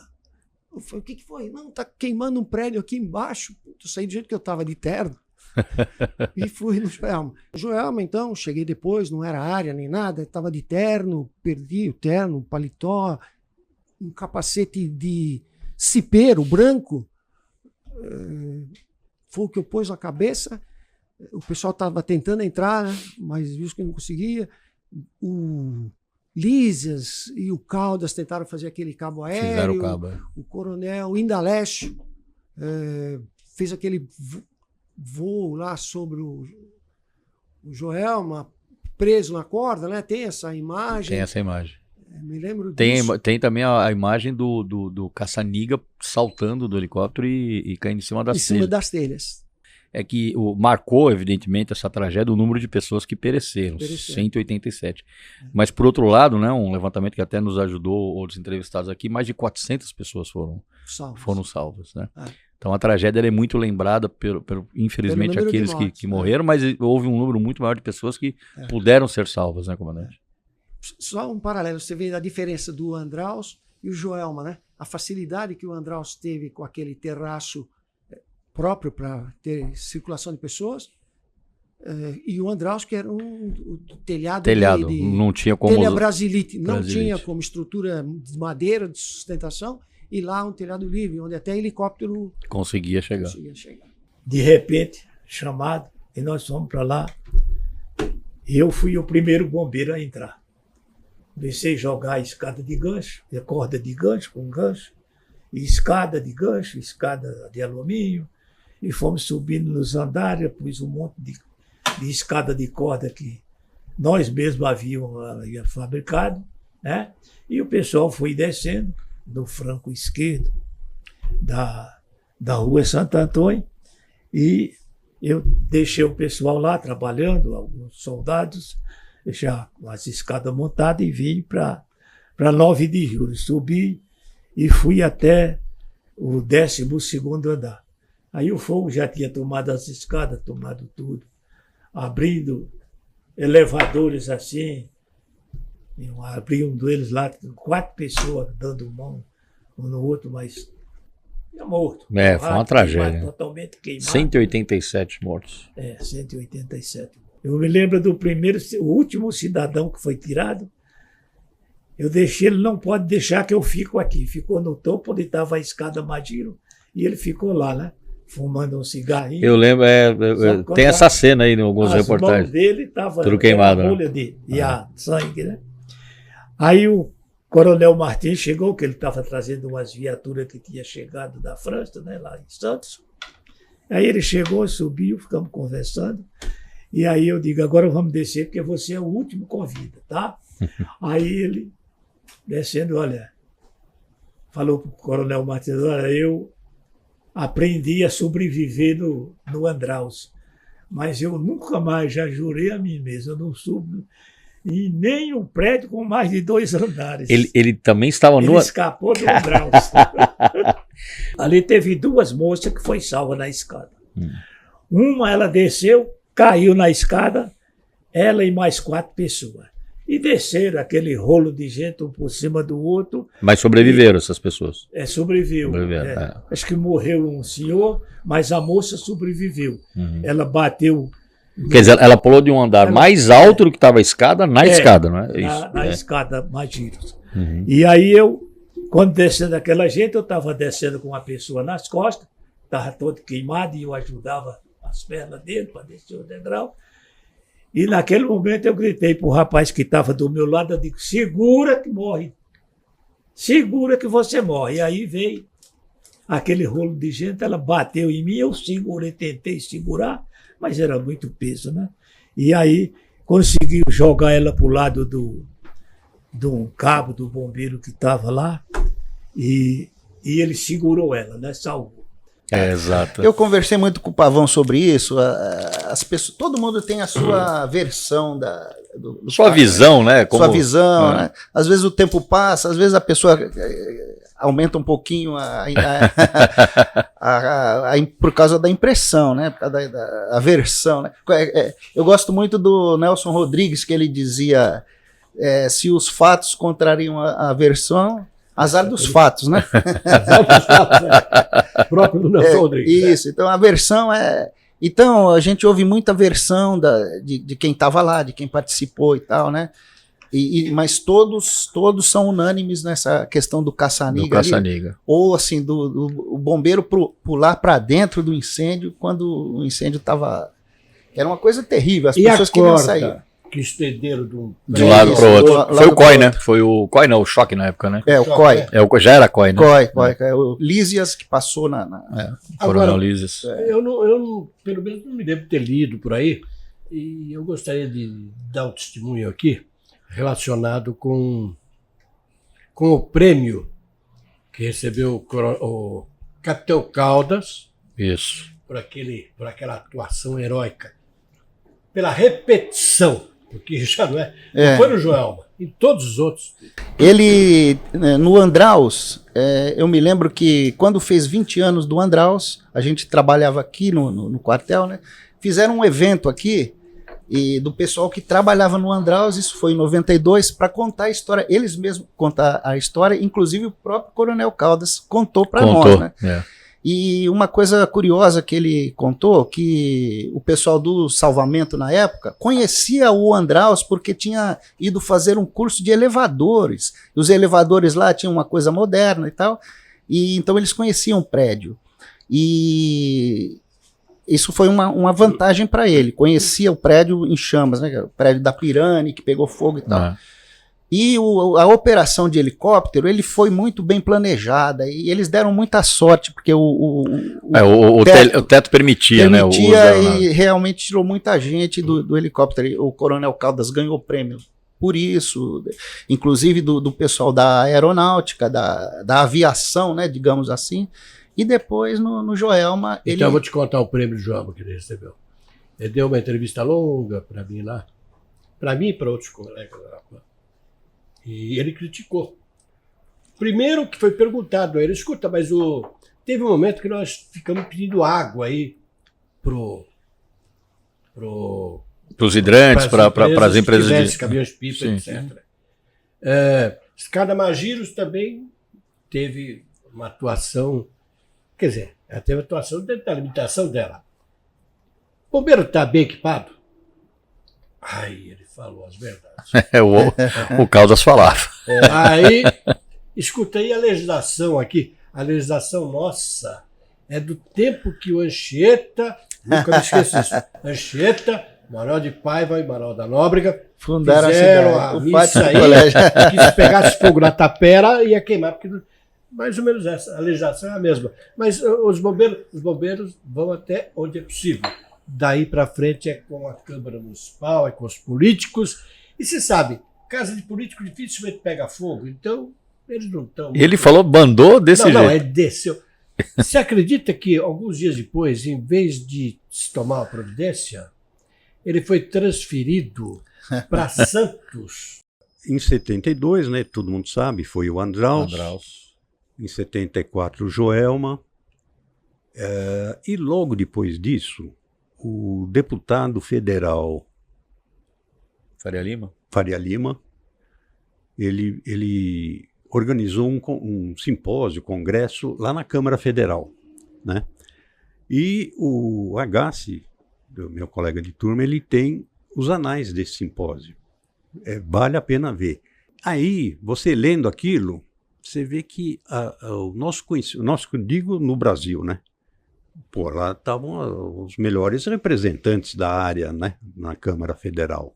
Eu falei, o que foi? Não, tá queimando um prédio aqui embaixo. Eu saí do jeito que eu estava de terno. E fui no Joelma. Joelma, então, cheguei depois, não era área nem nada, estava de terno, perdi o terno, um paletó, um capacete de cipeiro branco, foi o que eu pus na cabeça. O pessoal estava tentando entrar, né, mas viu que não conseguia. O Lísias e o Caldas tentaram fazer aquele cabo aéreo. Fizeram o cabo. O coronel Indalecio fez aquele voo lá sobre o Joelma, preso na corda, né? Tem essa imagem. Tem essa imagem. Me lembro disso. Tem também a imagem do Caçaniga saltando do helicóptero e caindo em cima das telhas. Em cima das telhas. É que marcou, evidentemente, essa tragédia, o número de pessoas que pereceram, 187. Mas, por outro lado, né, um levantamento que até nos ajudou, outros entrevistados aqui, mais de 400 pessoas foram salvas. Né? Então, a tragédia é muito lembrada, infelizmente, aqueles que morreram, mas houve um número muito maior de pessoas que puderam ser salvas, né, comandante? Só um paralelo, você vê a diferença do Andraus e o Joelma, né? A facilidade que o Andraus teve com aquele terraço próprio para ter circulação de pessoas, e o Andraus, que era um telhado não tinha como telha brasilite, não tinha como estrutura de madeira de sustentação, e lá um telhado livre, onde até helicóptero conseguia chegar. De repente, chamado, e nós fomos para lá. Eu fui o primeiro bombeiro a entrar. Comecei a jogar a escada de gancho, a corda de gancho com gancho, e escada de gancho, escada de alumínio, e fomos subindo nos andares, pus um monte de escada de corda que nós mesmos havíamos fabricado, né? E o pessoal foi descendo do flanco esquerdo da rua Santo Antônio, e eu deixei o pessoal lá trabalhando, alguns soldados, já com as escadas montadas, e vim para 9 de julho. Subi e fui até o 12º andar. Aí o fogo já tinha tomado as escadas, tomado tudo, abrindo elevadores assim. Eu abri um deles lá, 4 pessoas dando mão um no outro, mas é morto. Foi uma tragédia. Totalmente queimado. 187 mortos. 187. Eu me lembro do o último cidadão que foi tirado. Eu deixei, ele não pode deixar que eu fico aqui. Ficou no topo onde estava a escada Magiro, e ele ficou lá, né? Fumando um cigarrinho. Eu lembro, tem essa cena aí em algumas reportagens. As mãos dele estavam tudo queimado, bolha de sangue, né? Aí o coronel Martins chegou, que ele estava trazendo umas viaturas que tinha chegado da França, né, lá em Santos. Aí ele chegou, subiu, ficamos conversando. E aí eu digo, agora vamos descer, porque você é o último convida, tá? Aí ele, descendo, olha, falou para o coronel Martins, olha, eu aprendi a sobreviver no Andraus, mas eu nunca mais, já jurei a mim mesmo, eu não subo, E nem um prédio com mais de 2 andares. Ele também estava Ele escapou do Andraus. Ali teve 2 moças que foi salva na escada. Uma, ela desceu, caiu na escada, ela e mais 4 pessoas. E desceram aquele rolo de gente um por cima do outro. Mas sobreviveram essas pessoas? Sobreviveu. Acho que morreu um senhor, mas a moça sobreviveu. Ela bateu... Quer dizer, ela pulou de um andar mais alto do que estava a escada, na escada, não é? Isso. Na escada Magiros. E aí eu, quando descendo aquela gente, eu estava descendo com uma pessoa nas costas, estava todo queimado e eu ajudava as pernas dele para descer o degrau. E naquele momento eu gritei para o rapaz que estava do meu lado, eu digo, segura que morre. Segura que você morre. E aí veio aquele rolo de gente, ela bateu em mim, eu segurei, tentei segurar, mas era muito peso, né? E aí conseguiu jogar ela para o lado de um cabo do bombeiro que estava lá e ele segurou ela, né? Salvou. Exato. Eu conversei muito com o Pavão sobre isso. As pessoas, todo mundo tem a sua versão do sua visão, né? Sua visão, né? Às vezes o tempo passa, às vezes a pessoa aumenta um pouquinho por causa da impressão, né? Por causa da versão, né? Eu gosto muito do Nelson Rodrigues, que ele dizia se os fatos contrariam a versão, azar dos fatos, né? Azar dos fatos, próprio do Nelson Rodrigues. Isso, então a versão Então a gente ouve muita versão de quem estava lá, de quem participou e tal, né? Mas todos são unânimes nessa questão do caça-níquel. Ou assim, o bombeiro pular para dentro do incêndio quando o incêndio estava... Era uma coisa terrível, as pessoas queriam sair. Que estenderam de um lado para o outro. Foi o COI, né? Foi o COI, não, o choque na época, né? O COI. Já era COI, né? COI. O Lísias que passou Coronel Lísias. Eu não, pelo menos não me lembro de ter lido por aí, e eu gostaria de dar um testemunho aqui relacionado com o prêmio que recebeu o Capitão Caldas. Isso. Por aquela atuação heróica. Pela repetição. Porque já não foi no Joelma, em todos os outros. Ele, no Andraus, eu me lembro que quando fez 20 anos do Andraus, a gente trabalhava aqui no quartel, né? Fizeram um evento aqui e do pessoal que trabalhava no Andraus, isso foi em 92, para contar a história, eles mesmos contar a história, inclusive o próprio Coronel Caldas contou para nós, né? E uma coisa curiosa que ele contou, que o pessoal do salvamento na época conhecia o Andraus porque tinha ido fazer um curso de elevadores. E os elevadores lá tinham uma coisa moderna e tal, e então eles conheciam o prédio. E isso foi uma vantagem para ele, conhecia o prédio em chamas, né? O prédio da Pirani, que pegou fogo e tal. E a operação de helicóptero, ele foi muito bem planejada e eles deram muita sorte, porque o teto permitia, né? E realmente tirou muita gente do helicóptero. O Coronel Caldas ganhou prêmio por isso, inclusive do pessoal da aeronáutica, da aviação, né, digamos assim. E depois no Joelma... Então eu vou te contar o prêmio do Joelma que ele recebeu. Ele deu uma entrevista longa para mim lá, para mim e para outros colegas lá. E ele criticou. Primeiro que foi perguntado a ele, escuta, mas teve um momento que nós ficamos pedindo água aí pros hidrantes, para as empresas de caminhões-pipa, etc. Escada Magiros também teve uma atuação, quer dizer, ela teve atuação dentro da limitação dela. O bombeiro está bem equipado? Ele falou as verdades. O Caldas falava. Aí, escutei a legislação aqui. A legislação nossa é do tempo que o Anchieta, nunca me esqueço disso, Anchieta, Manuel de Paiva e Manuel da Nóbrega fundaram fizeram a missa aí, que se pegasse fogo na tapera ia queimar, porque mais ou menos essa, a legislação é a mesma. Mas os bombeiros vão até onde é possível. Daí para frente é com a Câmara Municipal, é com os políticos. E você sabe, casa de político dificilmente pega fogo, então eles não estão... Ele falou, bandou desse jeito. Não, ele desceu. Você acredita que alguns dias depois, em vez de se tomar uma providência, ele foi transferido para Santos. Em 72, né, todo mundo sabe, foi o Andraus. Em 74, o Joelma. E logo depois disso, o deputado federal Faria Lima, ele organizou um simpósio, congresso, lá na Câmara Federal, né? E o Agassi, meu colega de turma, ele tem os anais desse simpósio. Vale a pena ver. Aí, você lendo aquilo, você vê que o nosso conhecimento, digo no Brasil, né? Pô, lá estavam os melhores representantes da área, né? Na Câmara Federal.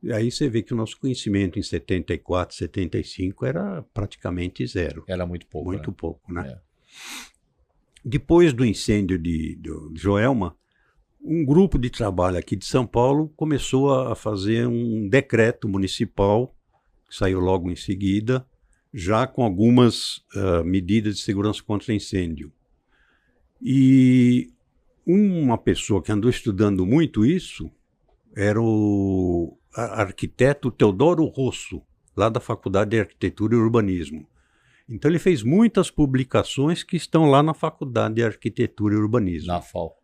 E aí você vê que o nosso conhecimento em 74, 75 era praticamente zero. Era muito pouco. Muito pouco, né? Depois do incêndio de Joelma, um grupo de trabalho aqui de São Paulo começou a fazer um decreto municipal, que saiu logo em seguida, já com algumas medidas de segurança contra incêndio. E uma pessoa que andou estudando muito isso era o arquiteto Teodoro Rosso, lá da Faculdade de Arquitetura e Urbanismo. Então ele fez muitas publicações que estão lá na Faculdade de Arquitetura e Urbanismo. Na FAO.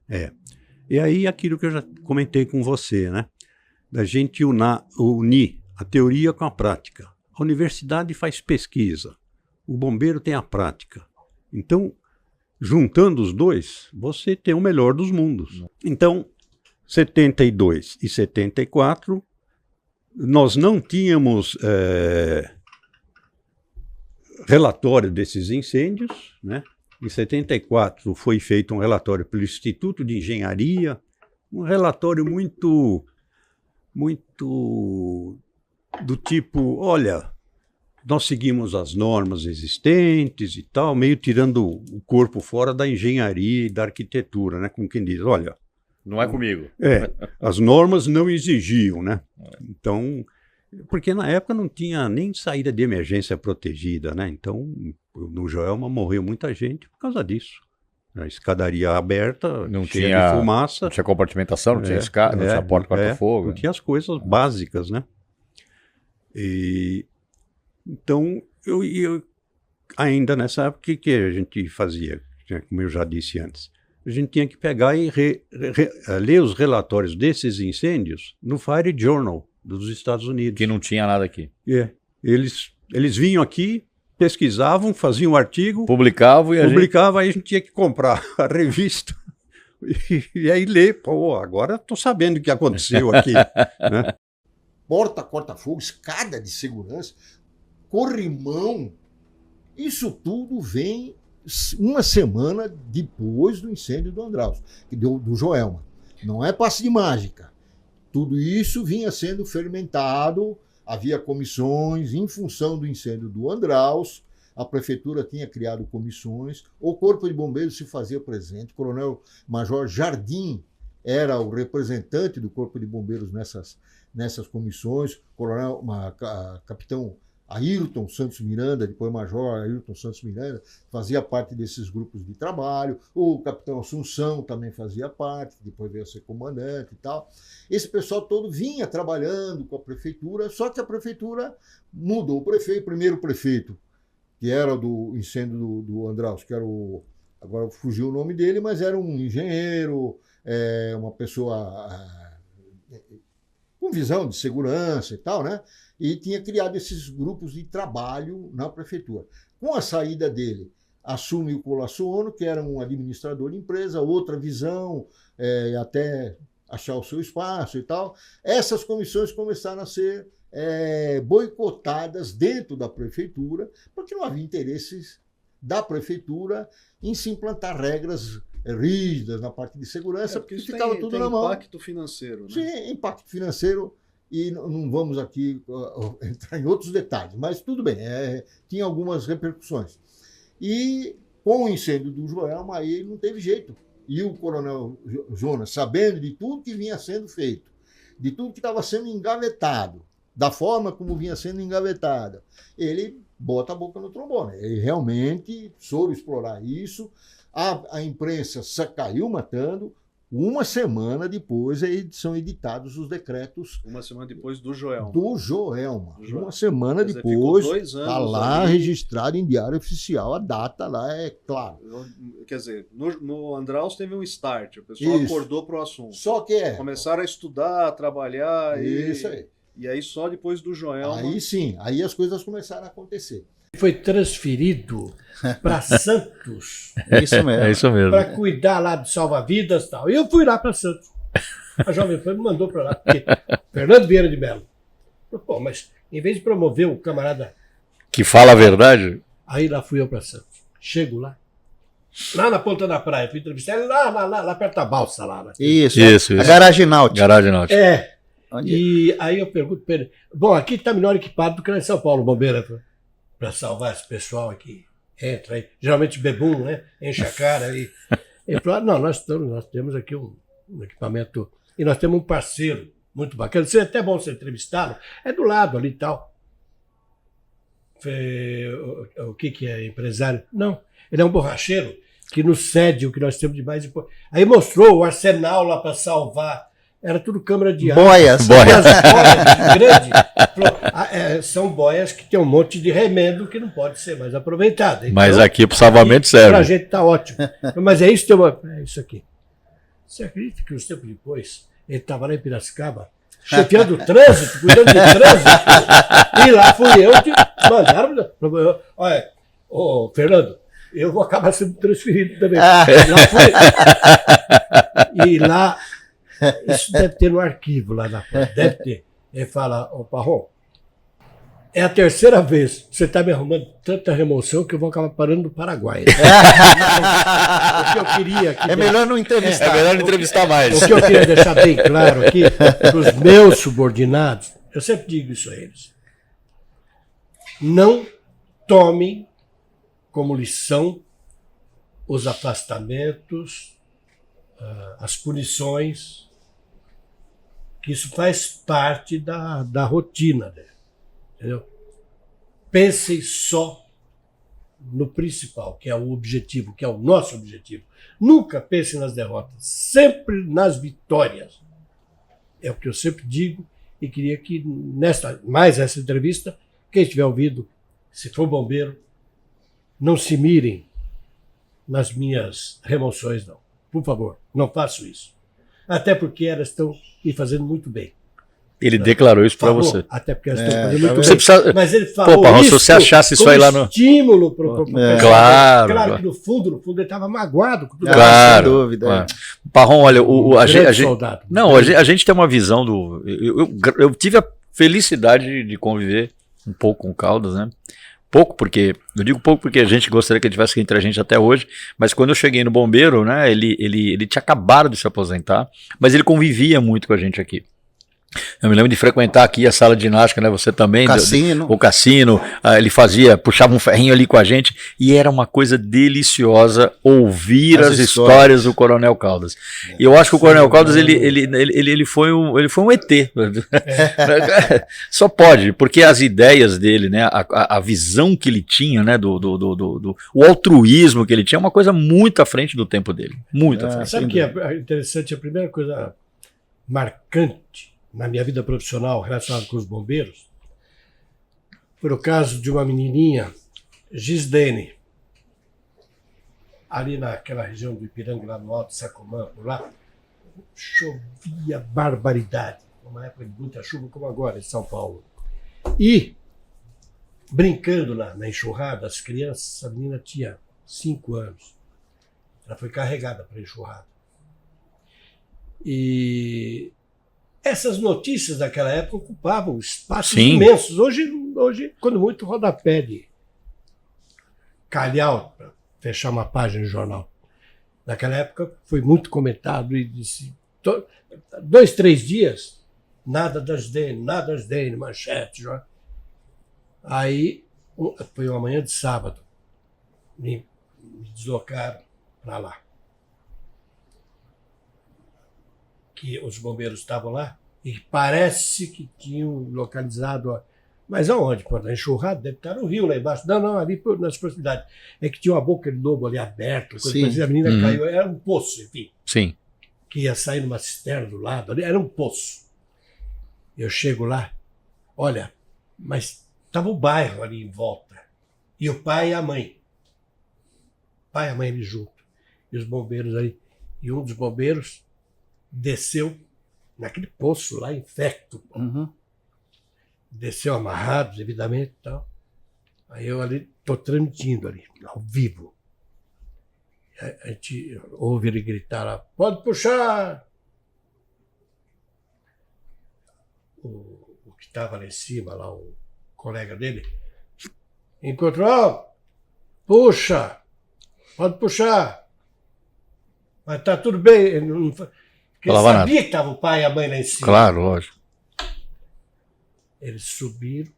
E aí aquilo que eu já comentei com você, né? Da gente unir a teoria com a prática. A universidade faz pesquisa, o bombeiro tem a prática. Então, juntando os dois, você tem o melhor dos mundos. Então, 72 e 74, nós não tínhamos relatório desses incêndios, né? Em 74 foi feito um relatório pelo Instituto de Engenharia, um relatório muito do tipo, olha, nós seguimos as normas existentes e tal, meio tirando o corpo fora da engenharia e da arquitetura, né? Como quem diz, olha... Não é comigo. As normas não exigiam, né? Então, porque na época não tinha nem saída de emergência protegida, né? Então, no Joelma morreu muita gente por causa disso. A escadaria aberta, não cheia tinha de fumaça. Não tinha compartimentação, não tinha escada, não tinha porta para fogo. Não tinha as coisas básicas, né? Então, eu ainda nessa época, o que a gente fazia? Como eu já disse antes, a gente tinha que pegar e ler os relatórios desses incêndios no Fire Journal dos Estados Unidos. Que não tinha nada aqui. Eles vinham aqui, pesquisavam, faziam um artigo, publicavam e aí a gente tinha que comprar a revista e aí ler. Pô, agora estou sabendo o que aconteceu aqui. Né? Porta, corta-fogo, escada de segurança, corrimão, isso tudo vem uma semana depois do incêndio do Andraus, do Joelma. Não é passe de mágica. Tudo isso vinha sendo fermentado, havia comissões em função do incêndio do Andraus, a prefeitura tinha criado comissões, o Corpo de Bombeiros se fazia presente, o Coronel-Major Jardim era o representante do Corpo de Bombeiros nessas comissões, Capitão Ayrton Santos Miranda, depois Major Ayrton Santos Miranda, fazia parte desses grupos de trabalho, o Capitão Assunção também fazia parte, depois veio a ser comandante e tal. Esse pessoal todo vinha trabalhando com a prefeitura, só que a prefeitura mudou o primeiro prefeito, que era do incêndio do Andraus, que era agora fugiu o nome dele, mas era um engenheiro, uma pessoa com visão de segurança e tal, né? E tinha criado esses grupos de trabalho na prefeitura. Com a saída dele, assume o Colasso Ono, que era um administrador de empresa, outra visão, até achar o seu espaço e tal. Essas comissões começaram a ser boicotadas dentro da prefeitura, porque não havia interesses da prefeitura em se implantar regras rígidas na parte de segurança, porque ficava tudo na mão. Impacto financeiro, né? Sim, impacto financeiro. E não vamos aqui entrar em outros detalhes, mas tudo bem, tinha algumas repercussões. E com o incêndio do Joelma, aí não teve jeito. E o Coronel Jonas, sabendo de tudo que vinha sendo feito, de tudo que estava sendo engavetado, da forma como vinha sendo engavetado, ele bota a boca no trombone. Ele realmente soube explorar isso. A imprensa caiu matando, Uma semana depois são editados os decretos. Uma semana depois do Joelma. Do Joelma. Uma semana Quer dizer, depois, ficou 2 anos está lá ali. registrado em diário oficial. A data lá é clara. Quer dizer, no Andraus teve um start, o pessoal Isso. acordou para o assunto. Só que Começaram a estudar, a trabalhar. Isso aí. E aí só depois do Joelma. Aí sim, aí as coisas começaram a acontecer. Foi transferido para Santos. Isso mesmo. É isso mesmo. Para cuidar lá de salva-vidas e tal. E eu fui lá para Santos. A Jovem Pan me mandou para lá, porque Fernando Vieira de Mello. Pô, mas em vez de promover o camarada. Que fala a verdade? Aí lá fui eu para Santos. Chego lá. Lá na ponta da praia, fui entrevistar ele lá perto da balsa lá. Isso. A garagem náutica. Garagem náutica. É. E aí eu pergunto para ele: bom, aqui está melhor equipado do que lá em São Paulo, bombeira, para salvar esse pessoal aqui. Entra aí. Geralmente bebum, né? Enche a cara. E ele falou: não, nós temos aqui um equipamento. E nós temos um parceiro muito bacana. Seria até bom você entrevistá-lo. É do lado ali e tal. O que é empresário? Não. Ele é um borracheiro que nos cede o que nós temos de mais importante. Aí mostrou o arsenal lá para salvar. Era tudo câmara de ar. Boias. Boias grandes. São boias que tem um monte de remendo que não pode ser mais aproveitado. Então, mas aqui para o salvamento serve. Para a gente está ótimo. Mas é isso, é isso aqui. Você acredita que uns tempos depois ele estava lá em Piracicaba, chefiando o trânsito, cuidando de trânsito, e lá fui eu que mandaram. Olha, Fernando, eu vou acabar sendo transferido também. Lá fui. E lá, isso deve ter no arquivo lá na frente, deve ter. Ele fala: ô Parron, é a terceira vez que você está me arrumando tanta remoção que eu vou acabar parando no Paraguai. O que eu queria aqui. É melhor não entrevistar. É melhor não entrevistar mais. O que eu queria deixar bem claro aqui, para os meus subordinados, eu sempre digo isso a eles: não tomem como lição os afastamentos, as punições, que isso faz parte da rotina dele. Entendeu? Pensem só no principal, que é o objetivo, que é o nosso objetivo. Nunca pensem nas derrotas, sempre nas vitórias. É o que eu sempre digo e queria que mais essa entrevista, quem estiver ouvindo, se for bombeiro, não se mirem nas minhas remoções, não. Por favor, não façam isso. Até porque elas estão me fazendo muito bem. Ele declarou isso para você. Até porque elas estão fazendo muito bem. Precisa... Mas ele falou Pô, Parron, isso se você achasse isso aí lá no... estímulo para Claro. Que no fundo ele estava magoado. Claro. Sem dúvida. Claro. Parron, olha, a gente... soldado. Não, a gente tem uma visão do... Eu tive a felicidade de conviver um pouco com o Caldas, né? Pouco porque, eu digo pouco porque a gente gostaria que ele tivesse entre a gente até hoje, mas quando eu cheguei no bombeiro, né, ele tinha acabado de se aposentar, mas ele convivia muito com a gente aqui. Eu me lembro de frequentar aqui a sala de ginástica, né? Você também. O cassino. Ele puxava um ferrinho ali com a gente e era uma coisa deliciosa ouvir as histórias do Coronel Caldas. E eu acho que o Coronel Caldas ele foi um ET. Só pode, porque as ideias dele, né? A visão que ele tinha, né? O altruísmo que ele tinha é uma coisa muito à frente do tempo dele. Muito à frente. Sabe o que é interessante? A primeira coisa marcante na minha vida profissional relacionada com os bombeiros foi o caso de uma menininha, Gisdene, ali naquela região do Ipiranga, lá no Alto Sacomã, por lá, chovia barbaridade, uma época de muita chuva como agora em São Paulo. E, brincando na enxurrada, as crianças, a menina tinha 5 anos, ela foi carregada para a enxurrada. E essas notícias daquela época ocupavam espaços imensos. Hoje, quando muito, rodapé de calhau para fechar uma página de jornal. Naquela época foi muito comentado e disse 2, 3 dias, nada das DN, manchete. Já. Aí foi uma manhã de sábado, me deslocaram para lá. Que os bombeiros estavam lá e parece que tinham localizado. Mas aonde? Pô, na enxurrada, deve estar no rio lá embaixo. Não, ali nas proximidades. É que tinha uma boca de lobo ali aberta, coisa assim, a menina caiu, era um poço, enfim. Sim. que ia sair numa cisterna do lado, ali era um poço. Eu chego lá, olha, mas estava o bairro ali em volta. E o pai e a mãe. O pai e a mãe ali junto. E os bombeiros ali. E um dos bombeiros desceu naquele poço lá, infecto. Uhum. Desceu amarrado, devidamente e tal. Aí eu ali, estou transmitindo ali, ao vivo. A gente ouve ele gritar lá, pode puxar! O que estava lá em cima, lá, o colega dele, encontrou, puxa, pode puxar. Mas tá tudo bem. Ele não, porque ele sabia que estava o pai e a mãe lá em cima. Claro, lógico. Eles subiram,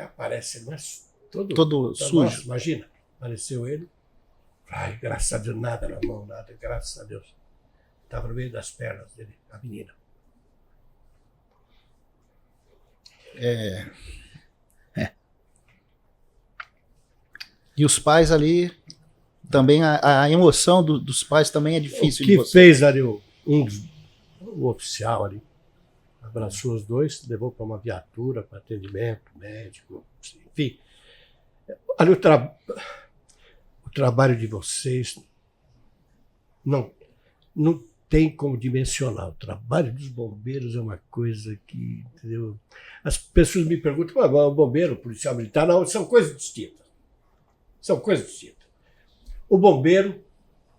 aparece, mas todo sujo. Nossa, imagina, apareceu ele. Ai, graças a Deus, nada na mão, nada, graças a Deus. Estava no meio das pernas dele, a menina. E os pais ali, também a emoção dos pais também é difícil. O que fez ali o oficial ali, abraçou os dois, levou para uma viatura, para atendimento médico, enfim. Ali o trabalho de vocês não tem como dimensionar. O trabalho dos bombeiros é uma coisa que, entendeu? As pessoas me perguntam, o bombeiro, o policial militar, não, são coisas distintas. São coisas distintas. O bombeiro,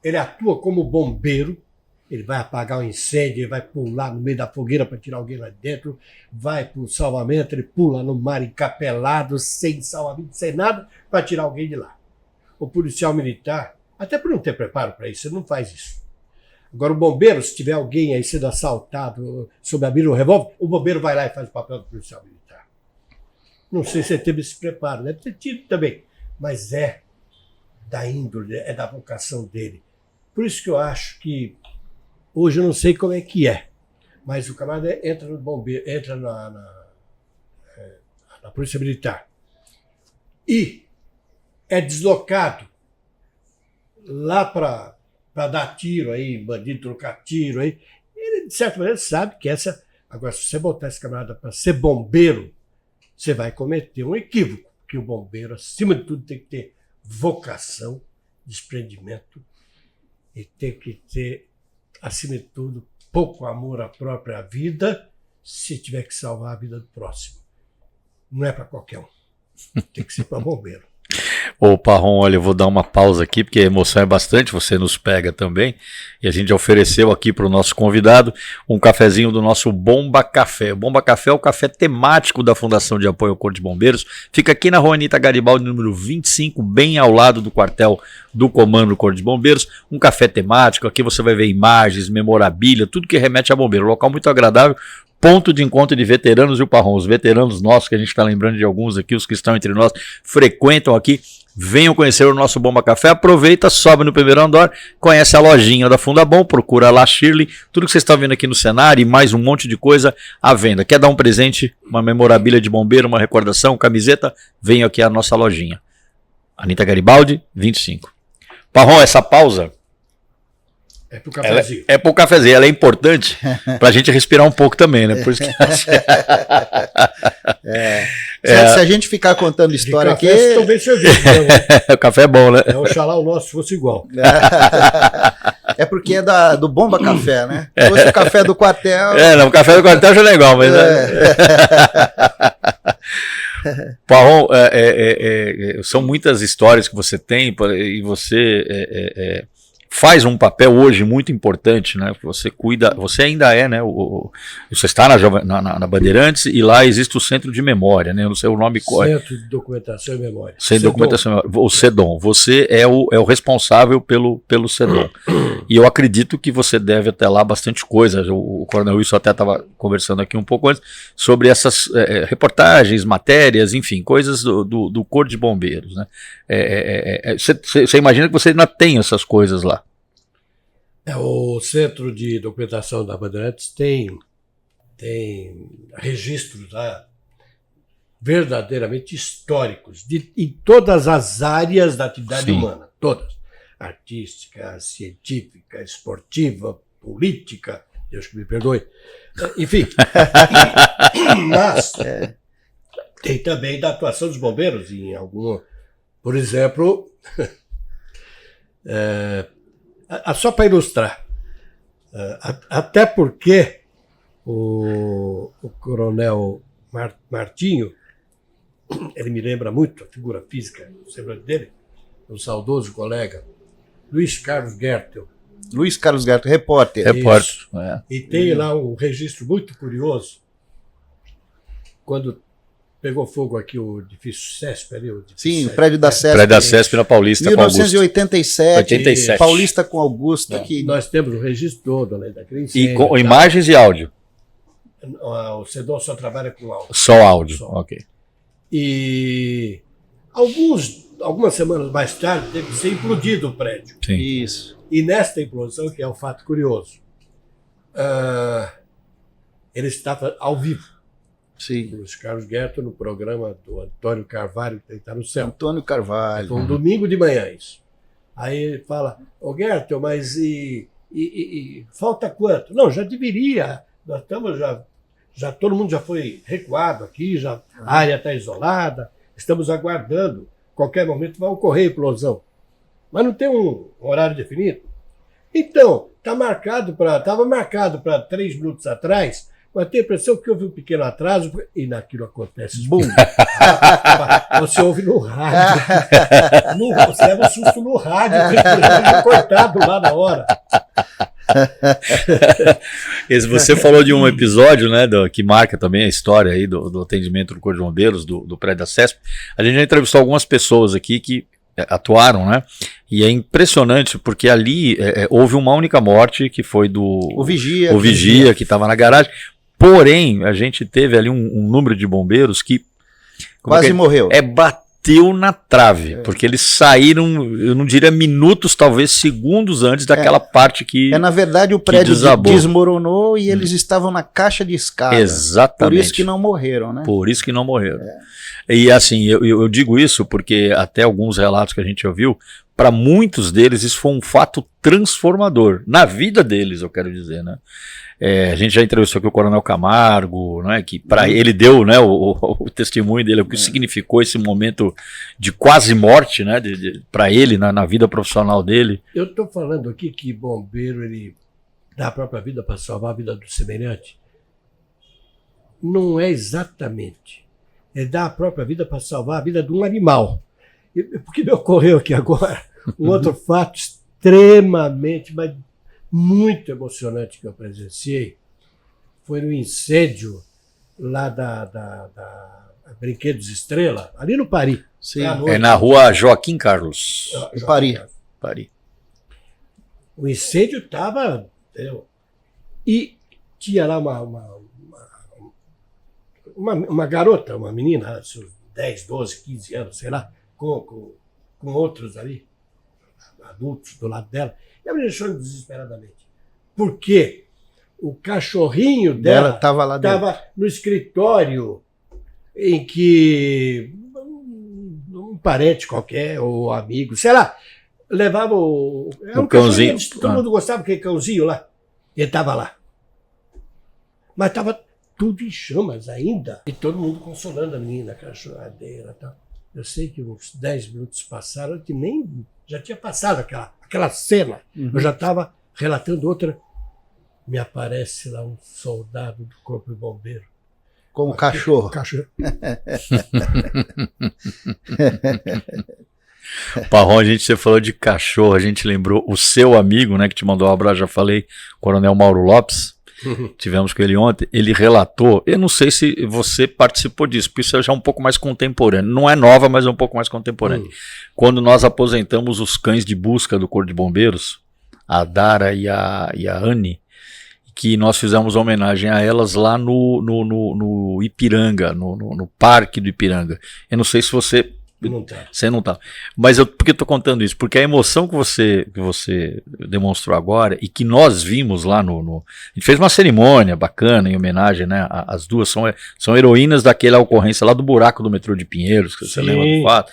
ele atua como bombeiro, ele vai apagar um incêndio, ele vai pular no meio da fogueira para tirar alguém lá de dentro, vai para o salvamento, ele pula no mar encapelado, sem salvamento, sem nada, para tirar alguém de lá. O policial militar, até por não ter preparo para isso, ele não faz isso. Agora, o bombeiro, se tiver alguém aí sendo assaltado sob a mira do revólver, o bombeiro vai lá e faz o papel do policial militar. Não sei se ele teve esse preparo, deve ter tido também, mas é da índole, é da vocação dele. Por isso que eu acho que, hoje eu não sei como é que é, mas o camarada entra no bombeiro, entra na polícia militar e é deslocado lá para dar tiro aí, bandido trocar tiro aí. Ele, de certa maneira, sabe que essa... Agora, se você botar esse camarada para ser bombeiro, você vai cometer um equívoco, porque o bombeiro, acima de tudo, tem que ter vocação, desprendimento, e tem que ter, acima de tudo, pouco amor à própria vida, se tiver que salvar a vida do próximo. Não é para qualquer um. Tem que ser para bombeiro. Ô Parron, olha, eu vou dar uma pausa aqui, porque a emoção é bastante, você nos pega também, e a gente ofereceu aqui para o nosso convidado um cafezinho do nosso Bomba Café. O Bomba Café é o café temático da Fundação de Apoio ao Corpo de Bombeiros, fica aqui na Rua Anita Garibaldi, número 25, bem ao lado do quartel do Comando do Corpo de Bombeiros, um café temático, aqui você vai ver imagens, memorabilia, tudo que remete a bombeiro, um local muito agradável, ponto de encontro de veteranos e o Parron, os veteranos nossos, que a gente está lembrando de alguns aqui, os que estão entre nós, frequentam aqui, venham conhecer o nosso Bomba Café, aproveita, sobe no primeiro andar, conhece a lojinha da Fundabom, procura lá Shirley, tudo que vocês estão vendo aqui no cenário e mais um monte de coisa à venda. Quer dar um presente, uma memorabilia de bombeiro, uma recordação, camiseta? Venham aqui à nossa lojinha. Anita Garibaldi, 25. Parron, essa pausa... É pro cafezinho. É pro cafezinho, ela é importante pra gente respirar um pouco também, né? Por isso que... Se a gente ficar contando história aqui... Estão bem servidos. O café é bom, né? Oxalá o nosso fosse igual. É porque é do Bomba Café, né? Se fosse o café do quartel... Não, o café do quartel já é legal, mas... Parron, são muitas histórias que você tem e você... faz um papel hoje muito importante, né? Você cuida, você ainda é, né? Você está na Bandeirantes e lá existe o Centro de Memória, né? Eu não sei o nome. Centro de Documentação e Memória. Centro de Documentação e Memória. O CEDOM. Você é o responsável pelo CEDOM. E eu acredito que você deve até lá bastante coisa. O Coronel Wilson até estava conversando aqui um pouco antes sobre essas reportagens, matérias, enfim, coisas do Corpo de Bombeiros, né? Você imagina que você ainda tem essas coisas lá. O Centro de Documentação da Bandeirantes tem registros lá verdadeiramente históricos em todas as áreas da atividade humana, todas. artística, científica, esportiva, política, Deus que me perdoe, enfim. Mas tem também da atuação dos bombeiros em alguma, por exemplo, só para ilustrar, até porque o coronel Martinho, ele me lembra muito a figura física, o semblante dele, um saudoso colega, Luiz Carlos Gertel. Luiz Carlos Gertel, repórter. E tem lá um registro muito curioso, quando pegou fogo aqui o edifício CESP ali. Sim, o prédio da CESP. Prédio da CESP na Paulista 1987, Paulista com Augusta. Que... Nós temos o registro todo, além daquele incêndio. E com imagens e áudio? O CEDOL só trabalha com áudio. Só áudio, ok. E algumas semanas mais tarde, teve que ser implodido o prédio. Sim. Isso. E nesta implosão, que é um fato curioso, ele estava ao vivo. Sim. Luiz Carlos Gertel, no programa do Antônio Carvalho, que está no céu. Antônio Carvalho. Foi um domingo de manhã isso. Aí ele fala, Gertel, mas falta quanto? Não, já deveria. Nós estamos já todo mundo já foi recuado aqui, já a área está isolada, estamos aguardando. Qualquer momento vai ocorrer explosão. Mas não tem um horário definido. Então, estava marcado para 3 minutos atrás, mas tem a impressão que houve um pequeno atraso, e naquilo acontece. Bum! Você ouve no rádio. Você leva um susto no rádio, cortado lá na hora. Você falou de um episódio, né, que marca também a história aí do atendimento do Corpo de Bombeiros, do prédio da CESP. A gente já entrevistou algumas pessoas aqui que atuaram, né? E é impressionante porque ali houve uma única morte, que foi o Vigia que estava na garagem. Porém, a gente teve ali um número de bombeiros que quase morreu. Bateu na trave, porque eles saíram, eu não diria minutos, talvez segundos antes daquela parte que na verdade, o prédio desmoronou e eles estavam na caixa de escada. Exatamente. Por isso que não morreram, né? Por isso que não morreram. E assim, eu digo isso porque até alguns relatos que a gente ouviu, para muitos deles isso foi um fato transformador, na vida deles, eu quero dizer, né? A gente já entrevistou aqui o Coronel Camargo, né, que para ele deu, né, o testemunho dele, o que significou esse momento de quase morte, né, para ele na vida profissional dele. Eu estou falando aqui que bombeiro ele dá a própria vida para salvar a vida do semelhante. Não é exatamente. É dar a própria vida para salvar a vida de um animal. Porque me ocorreu aqui agora um outro fato extremamente, mas muito emocionante que eu presenciei. Foi no incêndio lá da Brinquedos Estrela, ali no Paris. Sim. Na rua Joaquim Carlos. Paris. O incêndio estava... E tinha lá uma garota, uma menina, seus 10, 12, 15 anos, sei lá, com outros ali, adultos do lado dela. E a menina chorando desesperadamente. Por quê? O cachorrinho dela estava no escritório em que um parente qualquer, ou amigo, sei lá, levava o cãozinho. Todo mundo gostava daquele cãozinho lá. Ele estava lá. Mas estava tudo em chamas ainda. E todo mundo consolando a menina, aquela choradeira e tal. Eu sei que uns 10 minutos passaram, que nem já tinha passado aquela cena. Eu já estava relatando outra. Me aparece lá um soldado do Corpo de Bombeiro. Como cachorro. Parrom, você falou de cachorro, a gente lembrou o seu amigo, né, que te mandou um abraço, já falei, Coronel Mauro Lopes. Tivemos com ele ontem, ele relatou, eu não sei se você participou disso, porque isso é já um pouco mais contemporâneo, não é nova, mas é um pouco mais contemporâneo. Quando nós aposentamos os cães de busca do Corpo de Bombeiros, a Dara e a Anne, que nós fizemos homenagem a elas lá no Ipiranga, no Parque do Ipiranga. Eu não sei se você Não tá. Você não tá. Mas por que eu tô contando isso? Porque a emoção que você demonstrou agora e que nós vimos lá a gente fez uma cerimônia bacana em homenagem, né? As duas são heroínas daquela ocorrência lá do buraco do metrô de Pinheiros, que você lembra do fato.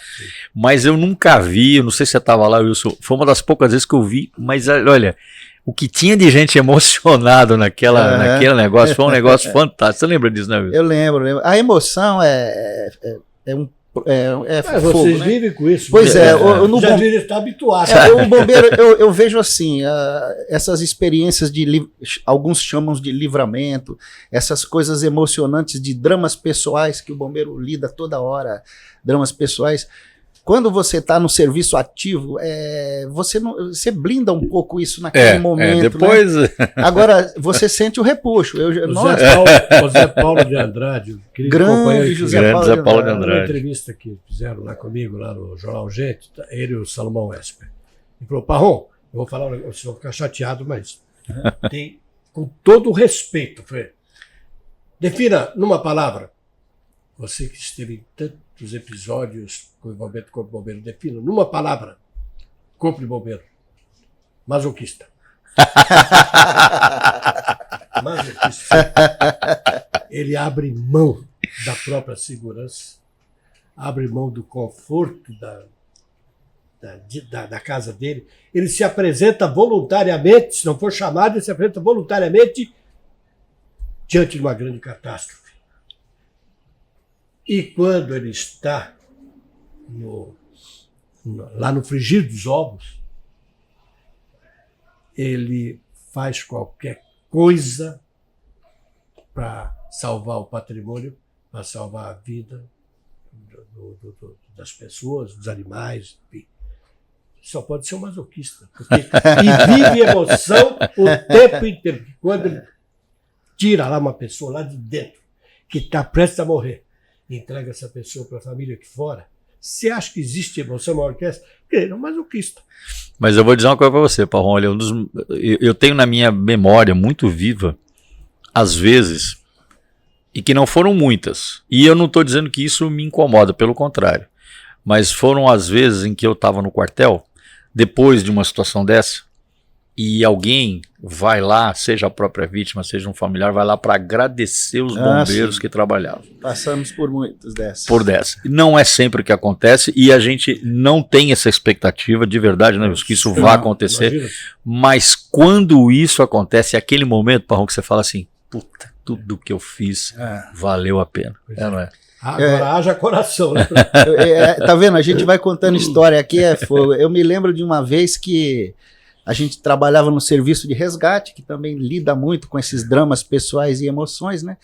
Mas eu nunca vi, eu não sei se você estava lá, Wilson, foi uma das poucas vezes que eu vi, mas olha, o que tinha de gente emocionado naquele negócio foi um negócio fantástico. Você lembra disso, né, Wilson? Eu lembro. A emoção fogo, vocês né? vivem com isso. Pois né? Já devem estar habituados. O bombeiro, eu vejo assim, essas experiências alguns chamam de livramento, essas coisas emocionantes de dramas pessoais que o bombeiro lida toda hora, dramas pessoais. Quando você está no serviço ativo, você blinda um pouco isso naquele momento. Depois... né? Agora, você sente o repuxo. José Paulo de Andrade, grande José Paulo de Andrade. Uma entrevista que fizeram lá comigo, lá no Jornal Gente, ele e o Salomão Esper. Ele falou, Parrom, eu vou falar, vocês vão ficar chateados, mas tem, com todo o respeito, Fred, defina numa palavra, você que esteve em tantos episódios com o envolvimento do Corpo de Bombeiro, defina numa palavra, Corpo de Bombeiro, masoquista. Masoquista. Ele abre mão da própria segurança, abre mão do conforto da casa dele, ele se apresenta voluntariamente, se não for chamado, ele se apresenta voluntariamente diante de uma grande catástrofe. E quando ele está lá no frigir dos ovos, ele faz qualquer coisa para salvar o patrimônio, para salvar a vida das pessoas, dos animais, enfim. Só pode ser um masoquista. E vive emoção o tempo inteiro. Quando ele tira lá uma pessoa lá de dentro, que está prestes a morrer, entrega essa pessoa para a família aqui fora, você acha que existe emoção maior que essa? Porque ele é um masoquista. Mas eu vou dizer uma coisa para você, Parrom. Olha, eu tenho na minha memória muito viva, às vezes, e que não foram muitas. E eu não estou dizendo que isso me incomoda, pelo contrário. Mas foram as vezes em que eu estava no quartel, depois de uma situação dessa, e alguém vai lá, seja a própria vítima, seja um familiar, vai lá para agradecer os bombeiros que trabalhavam. Passamos por muitas dessas. Por dessa. Não é sempre o que acontece e a gente não tem essa expectativa de verdade, né, que isso vá acontecer. Imagina. Mas quando isso acontece, é aquele momento, Parrom, que você fala assim, puta, tudo que eu fiz valeu a pena. Não é? Agora haja coração, né? Tá vendo? A gente vai contando história aqui. Eu me lembro de uma vez que a gente trabalhava no serviço de resgate, que também lida muito com esses dramas pessoais e emoções, né?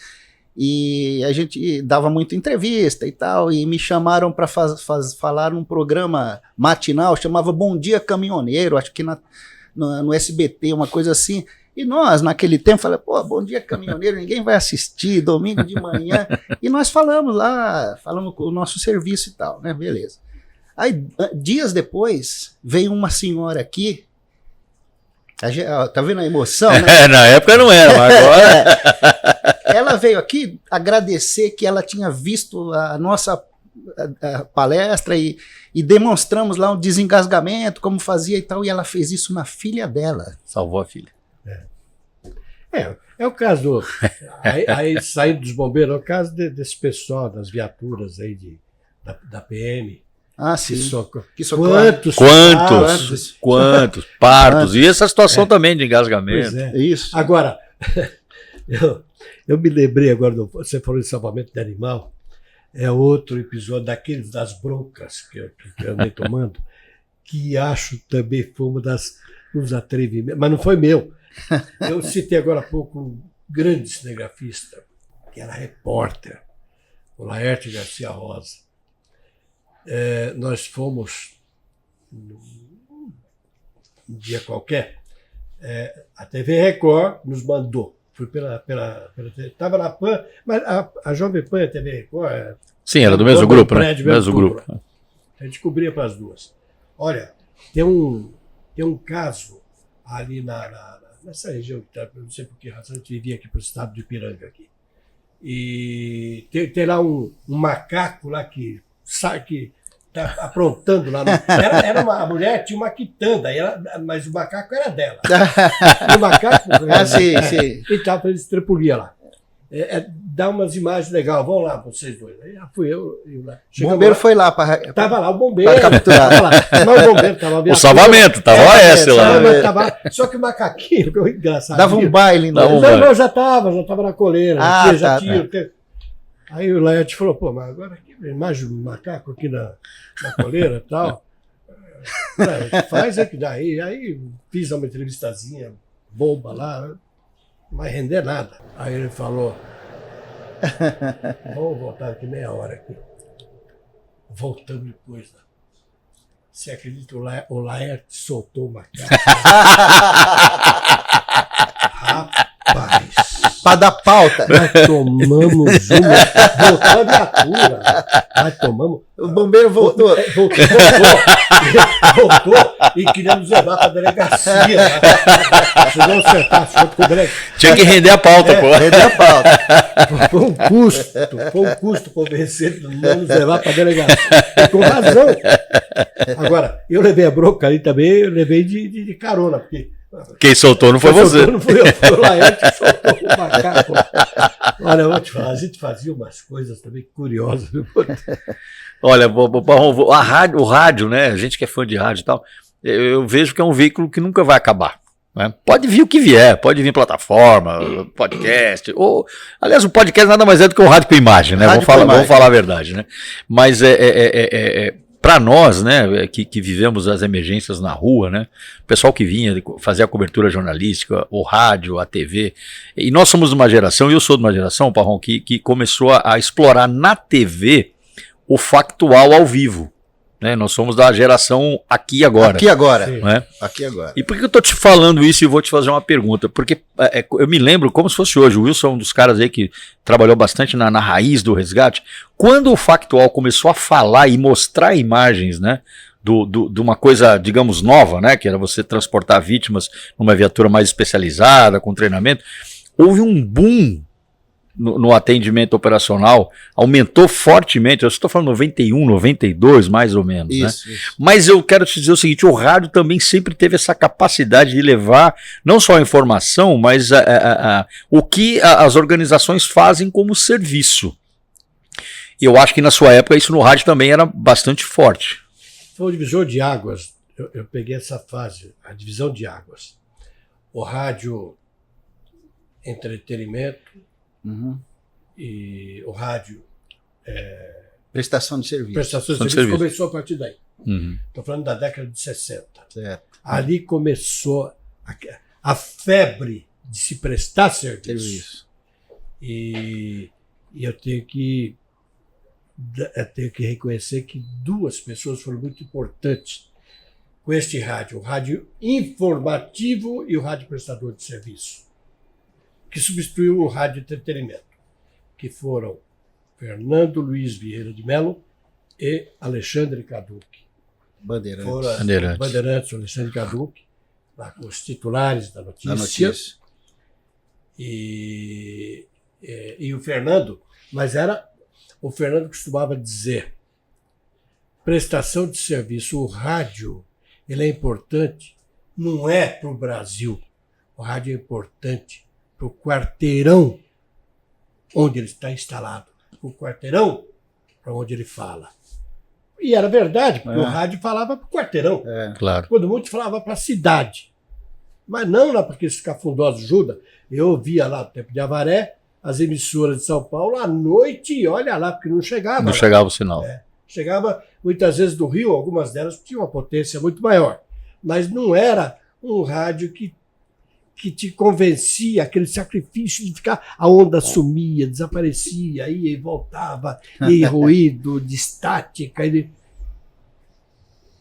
E a gente dava muita entrevista e tal, e me chamaram para falar num programa matinal, chamava Bom Dia Caminhoneiro, acho que no SBT, uma coisa assim. E nós, naquele tempo, falamos, pô, Bom Dia Caminhoneiro, ninguém vai assistir, domingo de manhã. E nós falamos com o nosso serviço e tal, né? Beleza. Aí, dias depois, veio uma senhora aqui, tá vendo a emoção, né? Na época não era, mas agora... Ela veio aqui agradecer que ela tinha visto a nossa palestra e demonstramos lá um desengasgamento, como fazia e tal, e ela fez isso na filha dela. Salvou a filha. É o caso, aí saindo dos bombeiros, é o caso desse pessoal, das viaturas aí da PM. Sim. Quantos partos. E essa situação também de engasgamento. Pois é. Isso. Agora, eu me lembrei agora, você falou de salvamento de animal, é outro episódio daqueles das broncas que eu andei tomando, que acho também foi dos atrevimentos, mas não foi meu. Eu citei agora há pouco um grande cinegrafista, que era repórter, o Laerte Garcia Rosa. Nós fomos, um dia qualquer, a TV Record nos mandou. Fui estava na PAN, mas a Jovem Pan e a TV Record... Sim, era do mesmo grupo, né? Mesmo grupo. A gente cobria para as duas. Olha, tem um caso ali nessa região, não sei por que razão, a gente vivia aqui para o estado de Ipiranga. Aqui. E tem lá um macaco lá que tá aprontando lá. A mulher tinha uma quitanda, mas o macaco era dela. E o macaco sim. E tava para ele estrepulia lá. Dá umas imagens legais, vão lá vocês dois. Aí fui eu lá. O bombeiro foi lá para. Tava lá o bombeiro. Para capturar. Tava lá. Mas o bombeiro tava o salvamento, tava o AS lá. Só que o macaquinho, que engraçado. Dava um baile, não, já tava na coleira. Já tinha. Aí o Laerte falou, pô, mas agora mais um macaco aqui na coleira e tal. Faz é que daí. Aí fiz uma entrevistazinha boba lá, não vai render nada. Aí ele falou, vamos voltar aqui meia hora aqui. Voltamos depois. Né? Você acredita, o Laerte soltou o macaco? Rapaz. Para dar pauta. Nós tomamos uma. Voltou a viatura. Nós tomamos. O bombeiro voltou. Voltou e queria nos levar para a delegacia. Tinha que render a pauta, pô. Render a pauta. Foi um custo convencer de não nos levar para a delegacia. E com razão. Agora, eu levei a bronca ali também, eu levei de carona, porque. Quem soltou não foi você. Não fui eu, foi o Laerte que soltou o macaco. Olha, eu vou te falar, a gente fazia umas coisas também curiosas. Viu? Olha, o rádio, né? A gente que é fã de rádio e tal, eu vejo que é um veículo que nunca vai acabar. Né? Pode vir o que vier, pode vir plataforma, podcast. Aliás, o podcast nada mais é do que um rádio com imagem, né? Vamos falar a verdade, né? Mas para nós, né, que vivemos as emergências na rua, né, o pessoal que vinha fazer a cobertura jornalística, o rádio, a TV, e nós somos de uma geração, e eu sou de uma geração, Parron, que começou a explorar na TV o factual ao vivo. Né? Nós somos da geração aqui e agora. Aqui agora. Né? Aqui agora. E por que eu estou te falando isso e vou te fazer uma pergunta? Porque eu me lembro como se fosse hoje. O Wilson é um dos caras aí que trabalhou bastante na raiz do resgate. Quando o factual começou a falar e mostrar imagens, né, de uma coisa, digamos, nova, né, que era você transportar vítimas numa viatura mais especializada, com treinamento, houve um boom no atendimento operacional, aumentou fortemente. Eu estou falando 91, 92, mais ou menos. Isso, né? Isso. Mas eu quero te dizer o seguinte, o rádio também sempre teve essa capacidade de levar não só a informação, mas o que as organizações fazem como serviço. E eu acho que na sua época isso no rádio também era bastante forte. Foi o divisor de águas. Eu peguei essa fase, a divisão de águas. O rádio, entretenimento, e o rádio... prestação de serviço. Prestação de serviço começou a partir daí. Estou falando da década de 60. Certo. Ali começou a febre de se prestar serviço. E eu tenho que reconhecer que duas pessoas foram muito importantes com este rádio. O rádio informativo e o rádio prestador de serviço, que substituiu o rádio de entretenimento, que foram Fernando Luiz Vieira de Mello e Alexandre Caducci. Bandeirantes, Alexandre Caduci, lá com os titulares da notícia. E o Fernando, mas o Fernando costumava dizer, prestação de serviço, o rádio, ele é importante, não é para o Brasil, o rádio é importante para o quarteirão onde ele está instalado, o quarteirão para onde ele fala. E era verdade, porque o rádio falava para o quarteirão. Claro. Quando muito falava para a cidade. Mas não lá para aqueles cafundosos Judas. Eu ouvia lá no tempo de Avaré, as emissoras de São Paulo à noite, e olha lá, porque não chegava. Não chegava o sinal. Chegava muitas vezes do Rio, algumas delas tinham uma potência muito maior. Mas não era um rádio que te convencia, aquele sacrifício de ficar, a onda sumia, desaparecia, ia e voltava, e ruído, de estática.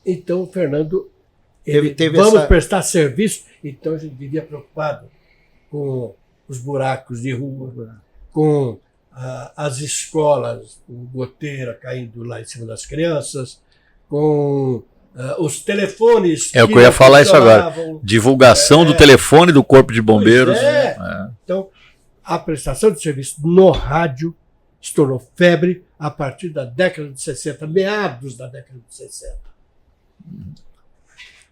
Então o Fernando, vamos prestar serviço, então a gente vivia preocupado com os buracos de rua, com as escolas, com goteira caindo lá em cima das crianças, com os telefones. É o que eu ia falar isso agora. Divulgação do telefone do Corpo de Bombeiros. Então, a prestação de serviço no rádio se tornou febre. a partir da década de 60, meados da década de 60.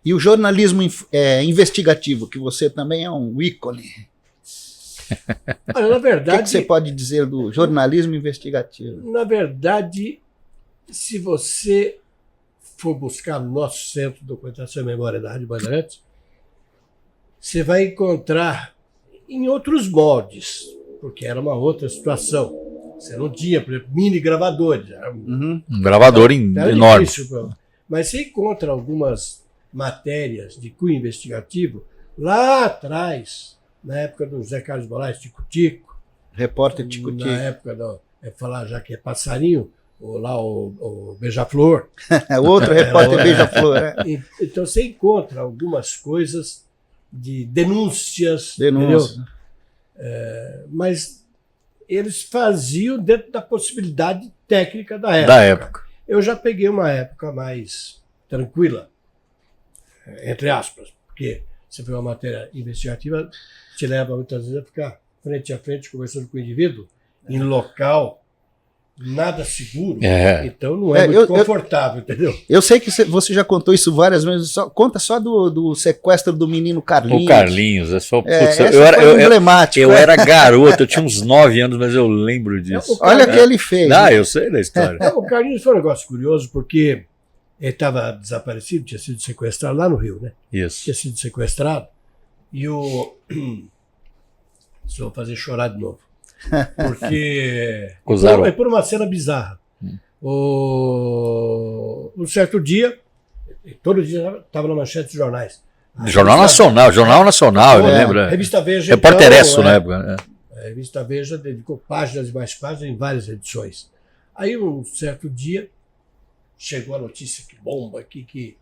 E o jornalismo investigativo, que você também é um ícone. Olha, na verdade, o que você pode dizer do jornalismo investigativo? Na verdade, se você for buscar no nosso Centro de Documentação e Memória da Rádio Bandeirantes, você vai encontrar em outros moldes, porque era uma outra situação. Você não tinha, por exemplo, mini gravadores. Um gravador enorme. Difícil, mas você encontra algumas matérias de cunho investigativo lá atrás, na época do José Carlos Moraes, Tico-Tico. Repórter Tico-Tico. Na época falar já que é passarinho, ou lá o Beija-Flor. Outro repórter Beija-Flor. Então você encontra algumas coisas de denúncias. Mas eles faziam dentro da possibilidade técnica da época. Eu já peguei uma época mais tranquila, entre aspas, porque você vê uma matéria investigativa, te leva muitas vezes a ficar frente a frente conversando com o indivíduo em local nada seguro, então não é muito confortável, entendeu? Eu sei que você já contou isso várias vezes, conta só do sequestro do menino Carlinhos. O Carlinhos, foi emblemático. Eu era garoto, eu tinha uns 9 anos, mas eu lembro disso. Olha o que ele fez. Eu sei da história. O Carlinhos foi um negócio curioso, porque ele estava desaparecido, tinha sido sequestrado lá no Rio, né? Isso. Tinha sido sequestrado, e Só vou fazer chorar de novo. Porque é por uma cena bizarra. Um certo dia, todo dia estava na manchete dos jornais. Jornal Nacional, eu lembro. Revista Veja. Repórter Esso na época. A Revista Veja dedicou páginas e mais páginas em várias edições. Aí, um certo dia, chegou a notícia que bomba aqui, que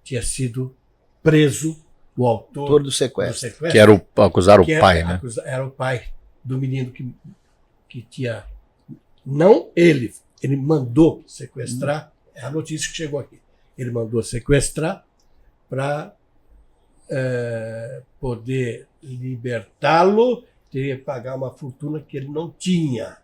tinha sido preso o autor do sequestro. Que era acusaram o pai, né? Era o pai do menino que tinha... Não ele mandou sequestrar, é a notícia que chegou aqui. Ele mandou sequestrar para poder libertá-lo, teria que pagar uma fortuna que ele não tinha.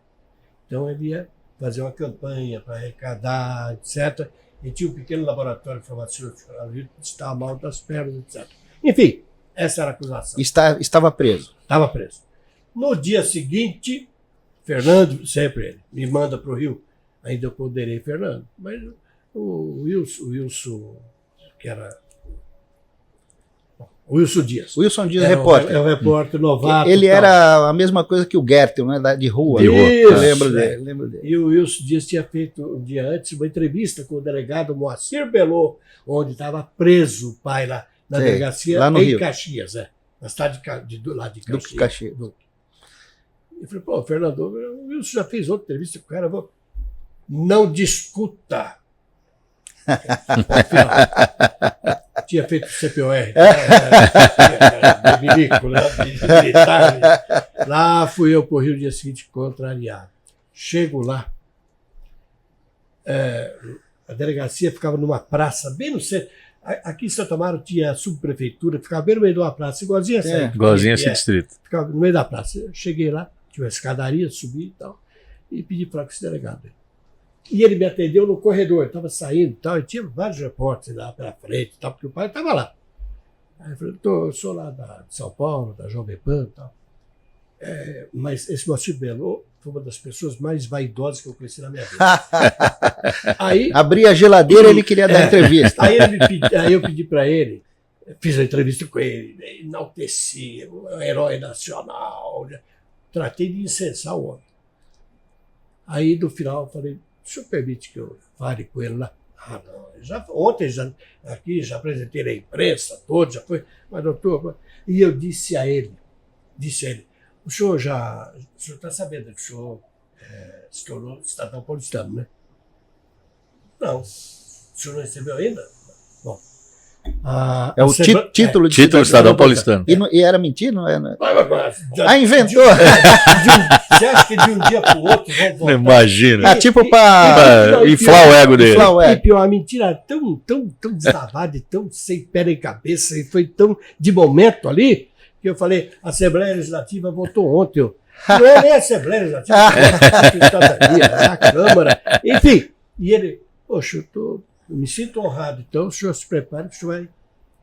Então ele ia fazer uma campanha para arrecadar, etc. E tinha um pequeno laboratório farmacêutico que estava mal das pernas, etc. Enfim, essa era a acusação. Estava preso. Estava preso. No dia seguinte, Fernando, sempre ele, me manda para o Rio. Ainda eu ponderei Fernando. Mas o Wilson, que era... Wilson Dias. Wilson Dias, repórter. É o repórter novato. Ele era a mesma coisa que o Gertel, né? De rua. Isso, eu lembro dele. E o Wilson Dias tinha feito um dia antes uma entrevista com o delegado Moacir Belot, onde estava preso o pai lá na delegacia lá no em Rio. Caxias, na cidade lá de Caxias. Caxias. Eu falei, pô, Fernando, o Wilson já fez outra entrevista com o cara, não discuta. Tinha feito o CPOR, militar. Lá fui eu para o Rio no dia seguinte contrariado. Chego lá, a delegacia ficava numa praça, bem no centro. Aqui em Santo Amaro tinha a subprefeitura, ficava bem no meio de uma praça, igualzinha essa. Igualzinha esse distrito. Ficava no meio da praça. Eu cheguei lá, tinha uma escadaria, subi e tal, e pedi para esse delegado. E ele me atendeu no corredor, estava saindo e tal, e tinha vários repórteres lá pela frente e tal, porque o pai estava lá. Aí eu falei, eu sou lá de São Paulo, da Jovem Pan e tal. Mas esse Moacir Belot foi uma das pessoas mais vaidosas que eu conheci na minha vida. Aí, abri a geladeira, ele queria dar entrevista. Aí eu pedi para ele, fiz a entrevista com ele, enalteci, um herói nacional, tratei de incensar o homem. Aí no final eu falei, o senhor permite que eu fale com ele lá? Ah, não. Ontem aqui já apresentei na imprensa, todo, já foi. Mas, doutor. E eu disse a ele, o senhor está sabendo que o senhor se tornou cidadão paulistano, né? Não. O senhor não recebeu ainda? Bom. É o título de cidadão paulistano. E era mentira, não é? Inventou! Você acha que de um dia para o outro vão voltar? Imagina. Tipo para inflar o ego dele. E pior, a mentira tão deslavada e tão sem pé nem cabeça, e foi tão de momento ali, que eu falei, a Assembleia Legislativa votou ontem. Não é nem a Assembleia Legislativa, a Câmara, enfim. E ele, poxa, eu me sinto honrado, então o senhor se prepare que o senhor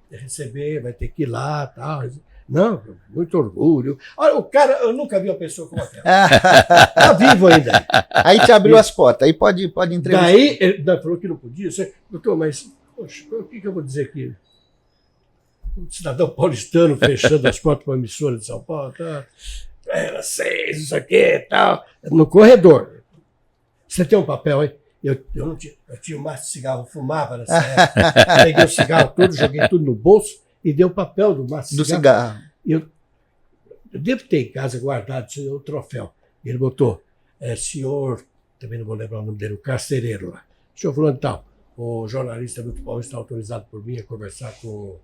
vai receber, vai ter que ir lá, tal. Não, muito orgulho. Olha, o cara, eu nunca vi uma pessoa como aquela. Está vivo ainda. Aí te abriu as portas, aí pode entrevistar. Daí ele falou que não podia. Doutor, mas poxa, o que eu vou dizer aqui? Um cidadão paulistano fechando as portas para a emissora de São Paulo, tá? Era 6, isso aqui, tal. No corredor. Você tem um papel aí? Eu não tinha. Eu tinha um maço de cigarro, eu fumava nessa época. Peguei o cigarro todo, joguei tudo no bolso e dei o papel do maço de cigarro. Eu devo ter em casa guardado o troféu. Ele botou, senhor, também não vou lembrar o nome dele, o carcereiro lá. Senhor fulano tal, o jornalista do futebol está autorizado por mim a conversar com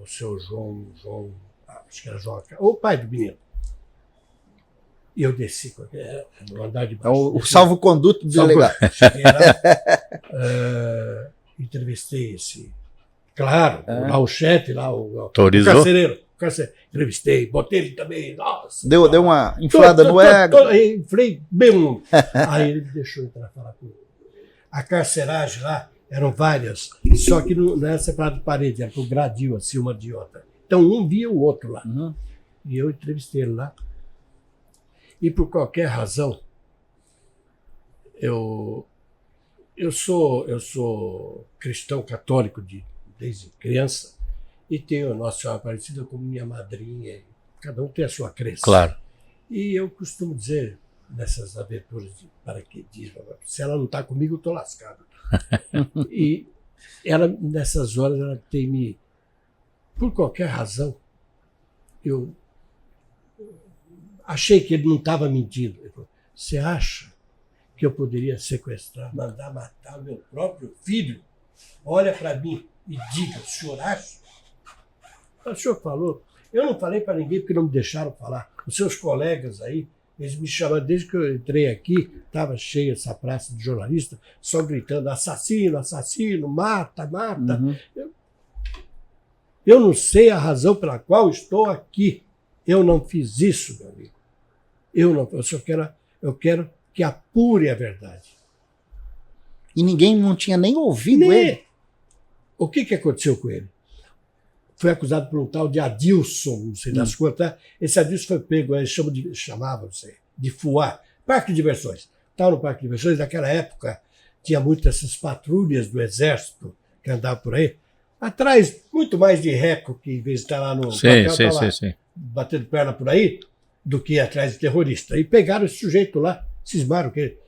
o seu João, acho que era João, o pai do menino. E eu desci no andar de baixo. O salvo-conduto do delegado. Cheguei lá, entrevistei esse. Claro, lá o chefe, lá o carcereiro. Entrevistei, botei ele também. Nossa, deu uma inflada no ego. Inflei bem. Aí ele me deixou entrar falar comigo. A carceragem lá eram várias, só que não era separado de parede, era por gradil, assim, uma de outra. Então um via o outro lá. Uhum. E eu entrevistei ele lá. E por qualquer razão, eu sou cristão católico desde criança e tenho a Nossa Senhora Aparecida como minha madrinha. Cada um tem a sua crença. Claro. E eu costumo dizer, nessas aventuras de paraquedismo, se ela não está comigo, eu estou lascado. E ela, nessas horas, ela tem me... Por qualquer razão, eu achei que ele não estava mentindo. Ele falou, você acha que eu poderia sequestrar, mandar matar o meu próprio filho? Olha para mim e diga, o senhor acha? O senhor falou. Eu não falei para ninguém porque não me deixaram falar. Os seus colegas aí, eles me chamaram, desde que eu entrei aqui, estava cheia essa praça de jornalista, só gritando, assassino, assassino, mata, mata. Uhum. Eu não sei a razão pela qual estou aqui. Eu não fiz isso, meu amigo. Eu quero que apure a verdade. E ninguém não tinha nem ouvido ele? O que aconteceu com ele? Foi acusado por um tal de Adilson, não sei das quantas. Esse Adilson foi pego, eles chamavam, não sei, de FUA, Parque de Diversões. Estava no Parque de Diversões, naquela época tinha muitas essas patrulhas do Exército que andavam por aí. Atrás, muito mais de reco, que em vez de estar lá no sim. Batendo perna por aí, do que atrás de terrorista. E pegaram esse sujeito lá, cismaram que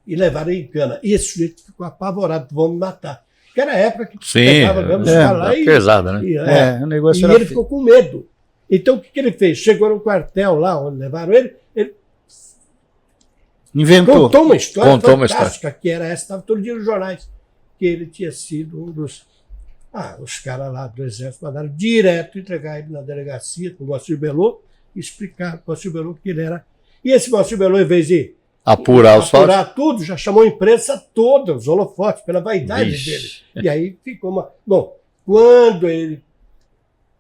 e levaram em cana. E esse sujeito ficou apavorado, vão me matar. Porque era a época que pegava mesmo os caras lá pesada, né? O negócio e ele ficou com medo. Então o que ele fez? Chegou no quartel lá onde levaram ele inventou. Contou uma história fantástica, que era essa, estava todo dia nos jornais, que ele tinha sido um dos... os caras lá do Exército mandaram direto entregar ele na delegacia com o Moacir Bellot e explicar para o Moacir Bellot que ele era... E esse Moacir Bellot, em vez de apurar tudo, já chamou a imprensa toda, os holofotes, pela vaidade dele. E aí ficou uma... Bom, quando ele...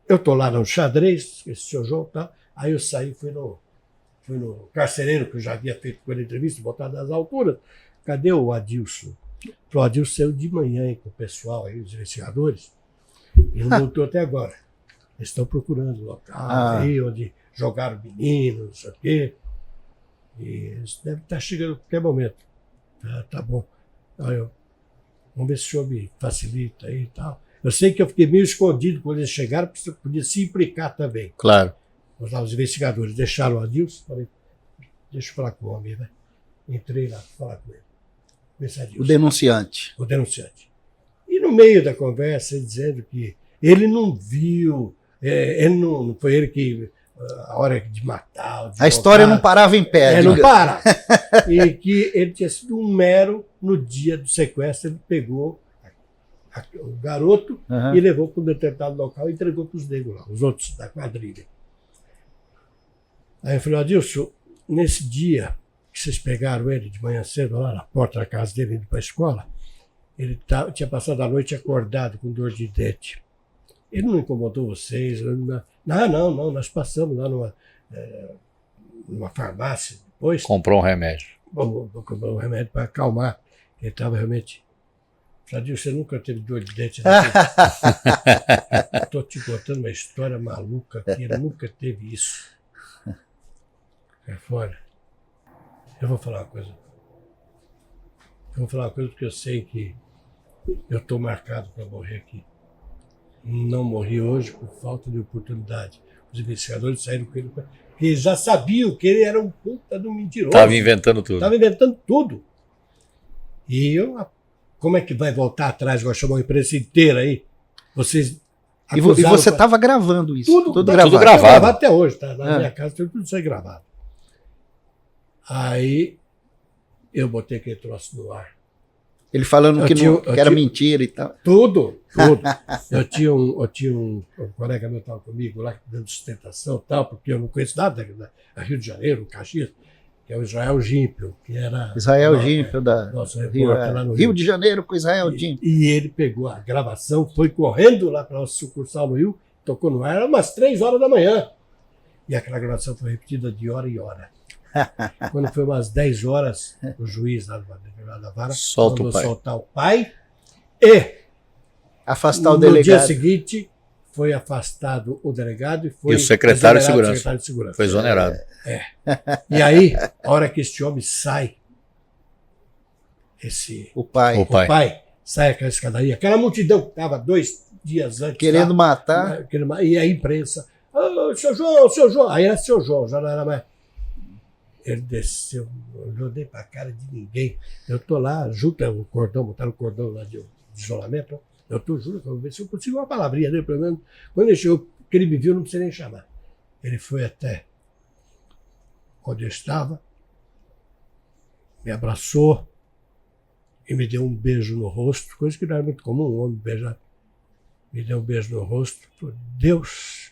Eu estou lá no xadrez, esse seu jogo e tal, aí eu saí, fui no carcereiro, que eu já havia feito com ele entrevista, botado nas alturas. Cadê o Adilson? O Adilson saiu de manhã aí com o pessoal, aí, os investigadores, e não voltou até agora. Eles estão procurando o local aí, onde jogaram meninos, não sei o quê. E eles devem estar chegando a qualquer momento. Tá bom. Aí vamos ver se o senhor me facilita aí e tal. Eu sei que eu fiquei meio escondido quando eles chegaram, porque você podia se implicar também. Claro. Os investigadores deixaram o Adilson, falei, deixa eu falar com o homem, né? Entrei lá para falar com ele. O denunciante. O denunciante. E no meio da conversa, ele dizendo que ele não viu, ele não foi ele que, a hora de matar... A história não parava em pé. Não para. E que ele tinha sido um mero, no dia do sequestro, ele pegou o garoto e levou para um determinado local e entregou para os negros lá, os outros da quadrilha. Aí eu falei, Adilson, nesse dia que vocês pegaram ele de manhã cedo lá na porta da casa dele, indo para a escola, ele tinha passado a noite acordado com dor de dente. Ele não incomodou vocês? Não, nós passamos lá numa farmácia depois. Comprou um remédio. Comprou um remédio para acalmar. Ele estava realmente... Fladinho, você nunca teve dor de dente? Estou te contando uma história maluca que ele nunca teve isso. É fora. Eu vou falar uma coisa. Porque eu sei que eu estou marcado para morrer aqui. Não morri hoje por falta de oportunidade. Os investigadores saíram com ele, porque eles já sabiam que ele era um puta de um mentiroso. Estava inventando tudo. E eu, como é que vai voltar atrás, vai chamar uma imprensa inteira aí? Vocês e você estava gravando isso? Tudo gravado. Gravado até hoje, tá? Na minha casa tudo isso aí gravado. Aí eu botei aquele troço no ar. Ele falando que era mentira e tal. Tudo. Eu tinha um colega meu que estava comigo lá, dando sustentação e tal, porque eu não conheço nada da Rio de Janeiro, Caxias, que é o Israel Gímpio, que era... Israel Gímpio, nosso repórter lá no Rio de Janeiro com Israel Gímpio. E ele pegou a gravação, foi correndo lá para a nossa sucursal no Rio, tocou no ar, era umas 3 horas da manhã. E aquela gravação foi repetida de hora em hora. Quando foi umas 10 horas, o juiz lá da vara mandou soltar o pai e afastar o delegado. No dia seguinte foi afastado o delegado e o secretário de segurança. Foi exonerado. E aí, a hora que este homem sai, o pai sai aquela escadaria, aquela multidão que estava 2 dias antes querendo matar, e a imprensa, seu João, aí era seu João, já não era mais. Ele desceu, eu não olhei para a cara de ninguém. Eu estou lá, junto ao cordão, botaram o cordão lá de isolamento. Eu estou junto, eu vou ver se eu consigo uma palavrinha dele, pelo menos. Quando ele chegou, que ele me viu, não precisa nem chamar. Ele foi até onde eu estava, me abraçou e me deu um beijo no rosto, coisa que não era muito comum, um homem beijar. Me deu um beijo no rosto, falou, Deus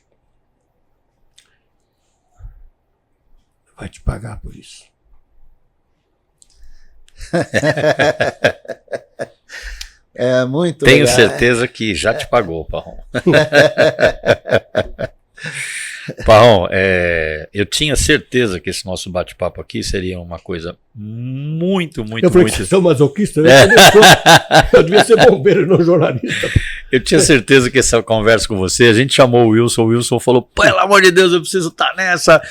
vai te pagar por isso. É muito Tenho legal, certeza que já te pagou, Parrom. Parrom, eu tinha certeza que esse nosso bate-papo aqui seria uma coisa muito... Eu falei que vocês são masoquistas, né? Eu devia ser bombeiro, não jornalista. Eu tinha certeza que essa conversa com você, a gente chamou o Wilson falou, pelo amor de Deus, eu preciso estar nessa.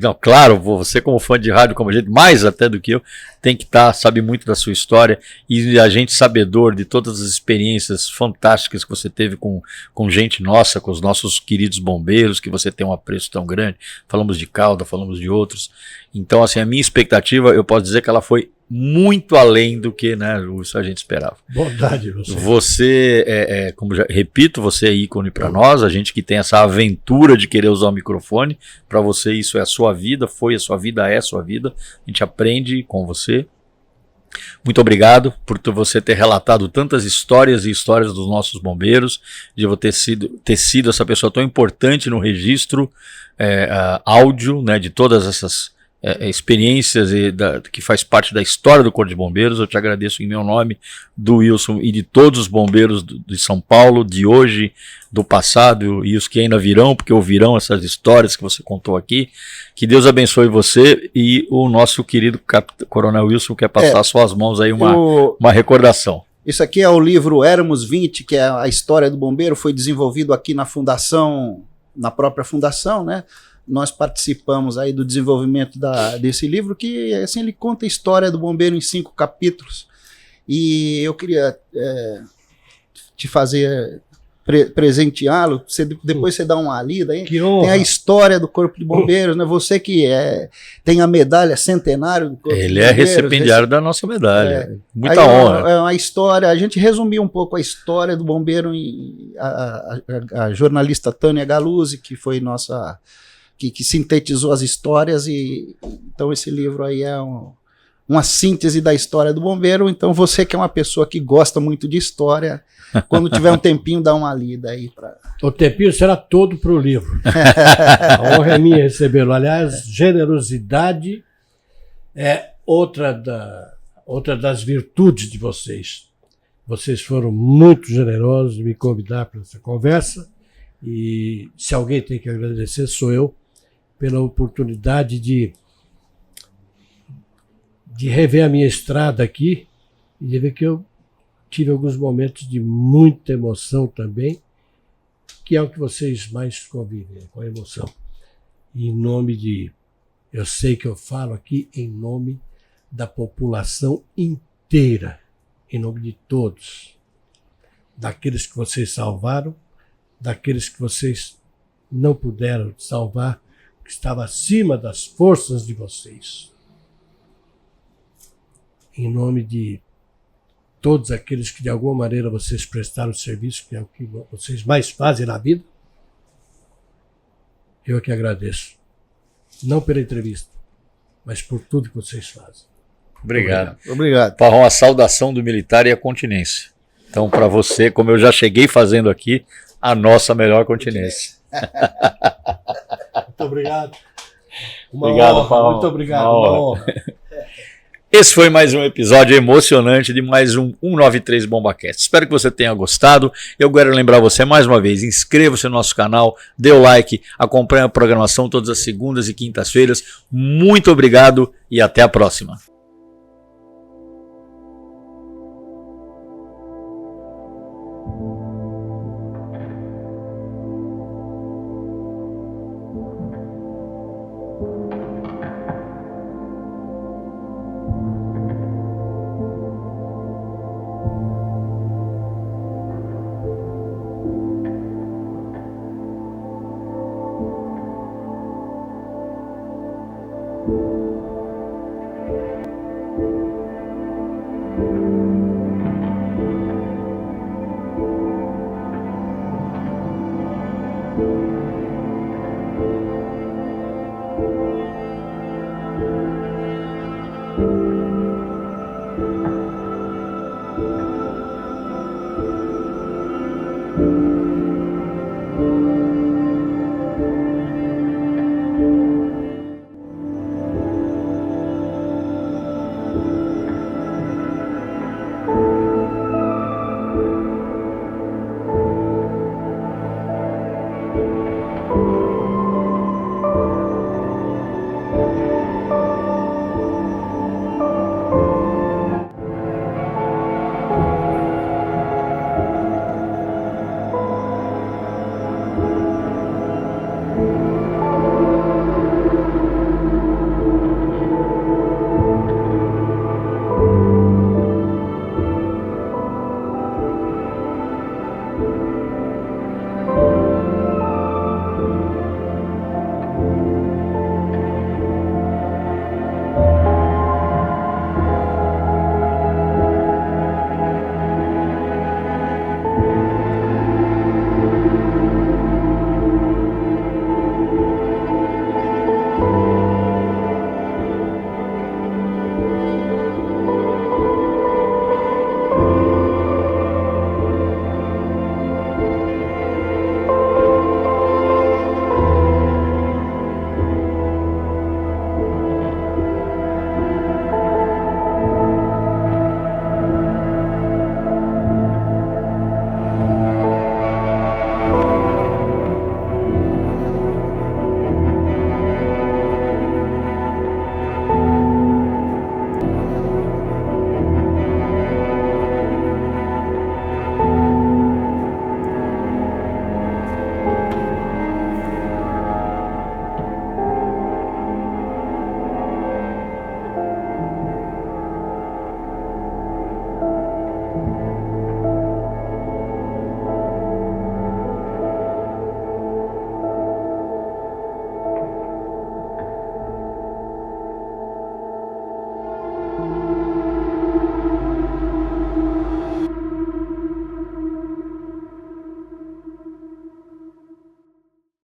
Não, claro, você como fã de rádio, como a gente, mais até do que eu, tem que estar, sabe muito da sua história, e a gente sabedor de todas as experiências fantásticas que você teve com gente nossa, com os nossos queridos bombeiros, que você tem um apreço tão grande. Falamos de Calda, falamos de outros. Então, assim, a minha expectativa, eu posso dizer que ela foi muito além do que, né, a gente esperava. Bondade, você. Você, como já repito, você é ícone para nós, a gente que tem essa aventura de querer usar o microfone, para você isso é a sua vida, foi a sua vida, é a sua vida, a gente aprende com você. Muito obrigado por você ter relatado tantas histórias e histórias dos nossos bombeiros, de você ter sido essa pessoa tão importante no registro áudio, né, de todas essas experiências que faz parte da história do Corpo de Bombeiros. Eu te agradeço em meu nome, do Wilson e de todos os bombeiros de São Paulo, de hoje, do passado e os que ainda virão, porque ouvirão essas histórias que você contou aqui. Que Deus abençoe você e o nosso querido Coronel Wilson quer passar às suas mãos aí uma recordação. Isso aqui é o livro Éramos 20, que é a história do bombeiro, foi desenvolvido aqui na fundação, na própria fundação, né? Nós participamos aí do desenvolvimento desse livro, que assim, ele conta a história do bombeiro em 5 capítulos. E eu queria te fazer presenteá-lo, depois você dá uma lida aí. Que honra. Tem a história do Corpo de Bombeiros, né? Você que tem a medalha centenário do Corpo de Bombeiros. Ele é recipiendário da nossa medalha. Muita honra. É uma história, a gente resumiu um pouco a história do bombeiro, a jornalista Tânia Galuzzi, que foi nossa... Que sintetizou as histórias, e então esse livro aí é uma síntese da história do bombeiro. Então você que é uma pessoa que gosta muito de história, quando tiver um tempinho, dá uma lida aí. O tempinho será todo para o livro. A honra é minha recebê-lo. Aliás, generosidade é outra das virtudes de vocês. Vocês foram muito generosos em me convidar para essa conversa. E se alguém tem que agradecer, sou eu, pela oportunidade de rever a minha estrada aqui e de ver que eu tive alguns momentos de muita emoção também, que é o que vocês mais convivem, com a emoção. E em nome de... Eu sei que eu falo aqui em nome da população inteira, em nome de todos, daqueles que vocês salvaram, daqueles que vocês não puderam salvar, que estava acima das forças de vocês. Em nome de todos aqueles que de alguma maneira vocês prestaram serviço, que é o que vocês mais fazem na vida, eu que agradeço. Não pela entrevista, mas por tudo que vocês fazem. Obrigado. Obrigado. Parrão, a saudação do militar e a continência. Então, para você, como eu já cheguei fazendo aqui, a nossa melhor continência. Muito obrigado. Obrigado, Parrão. Muito obrigado. Uma honra. Esse foi mais um episódio emocionante de mais um 193 BombaCast. Espero que você tenha gostado. Eu quero lembrar você mais uma vez, inscreva-se no nosso canal, dê o like, acompanhe a programação todas as segundas e quintas-feiras. Muito obrigado e até a próxima. you.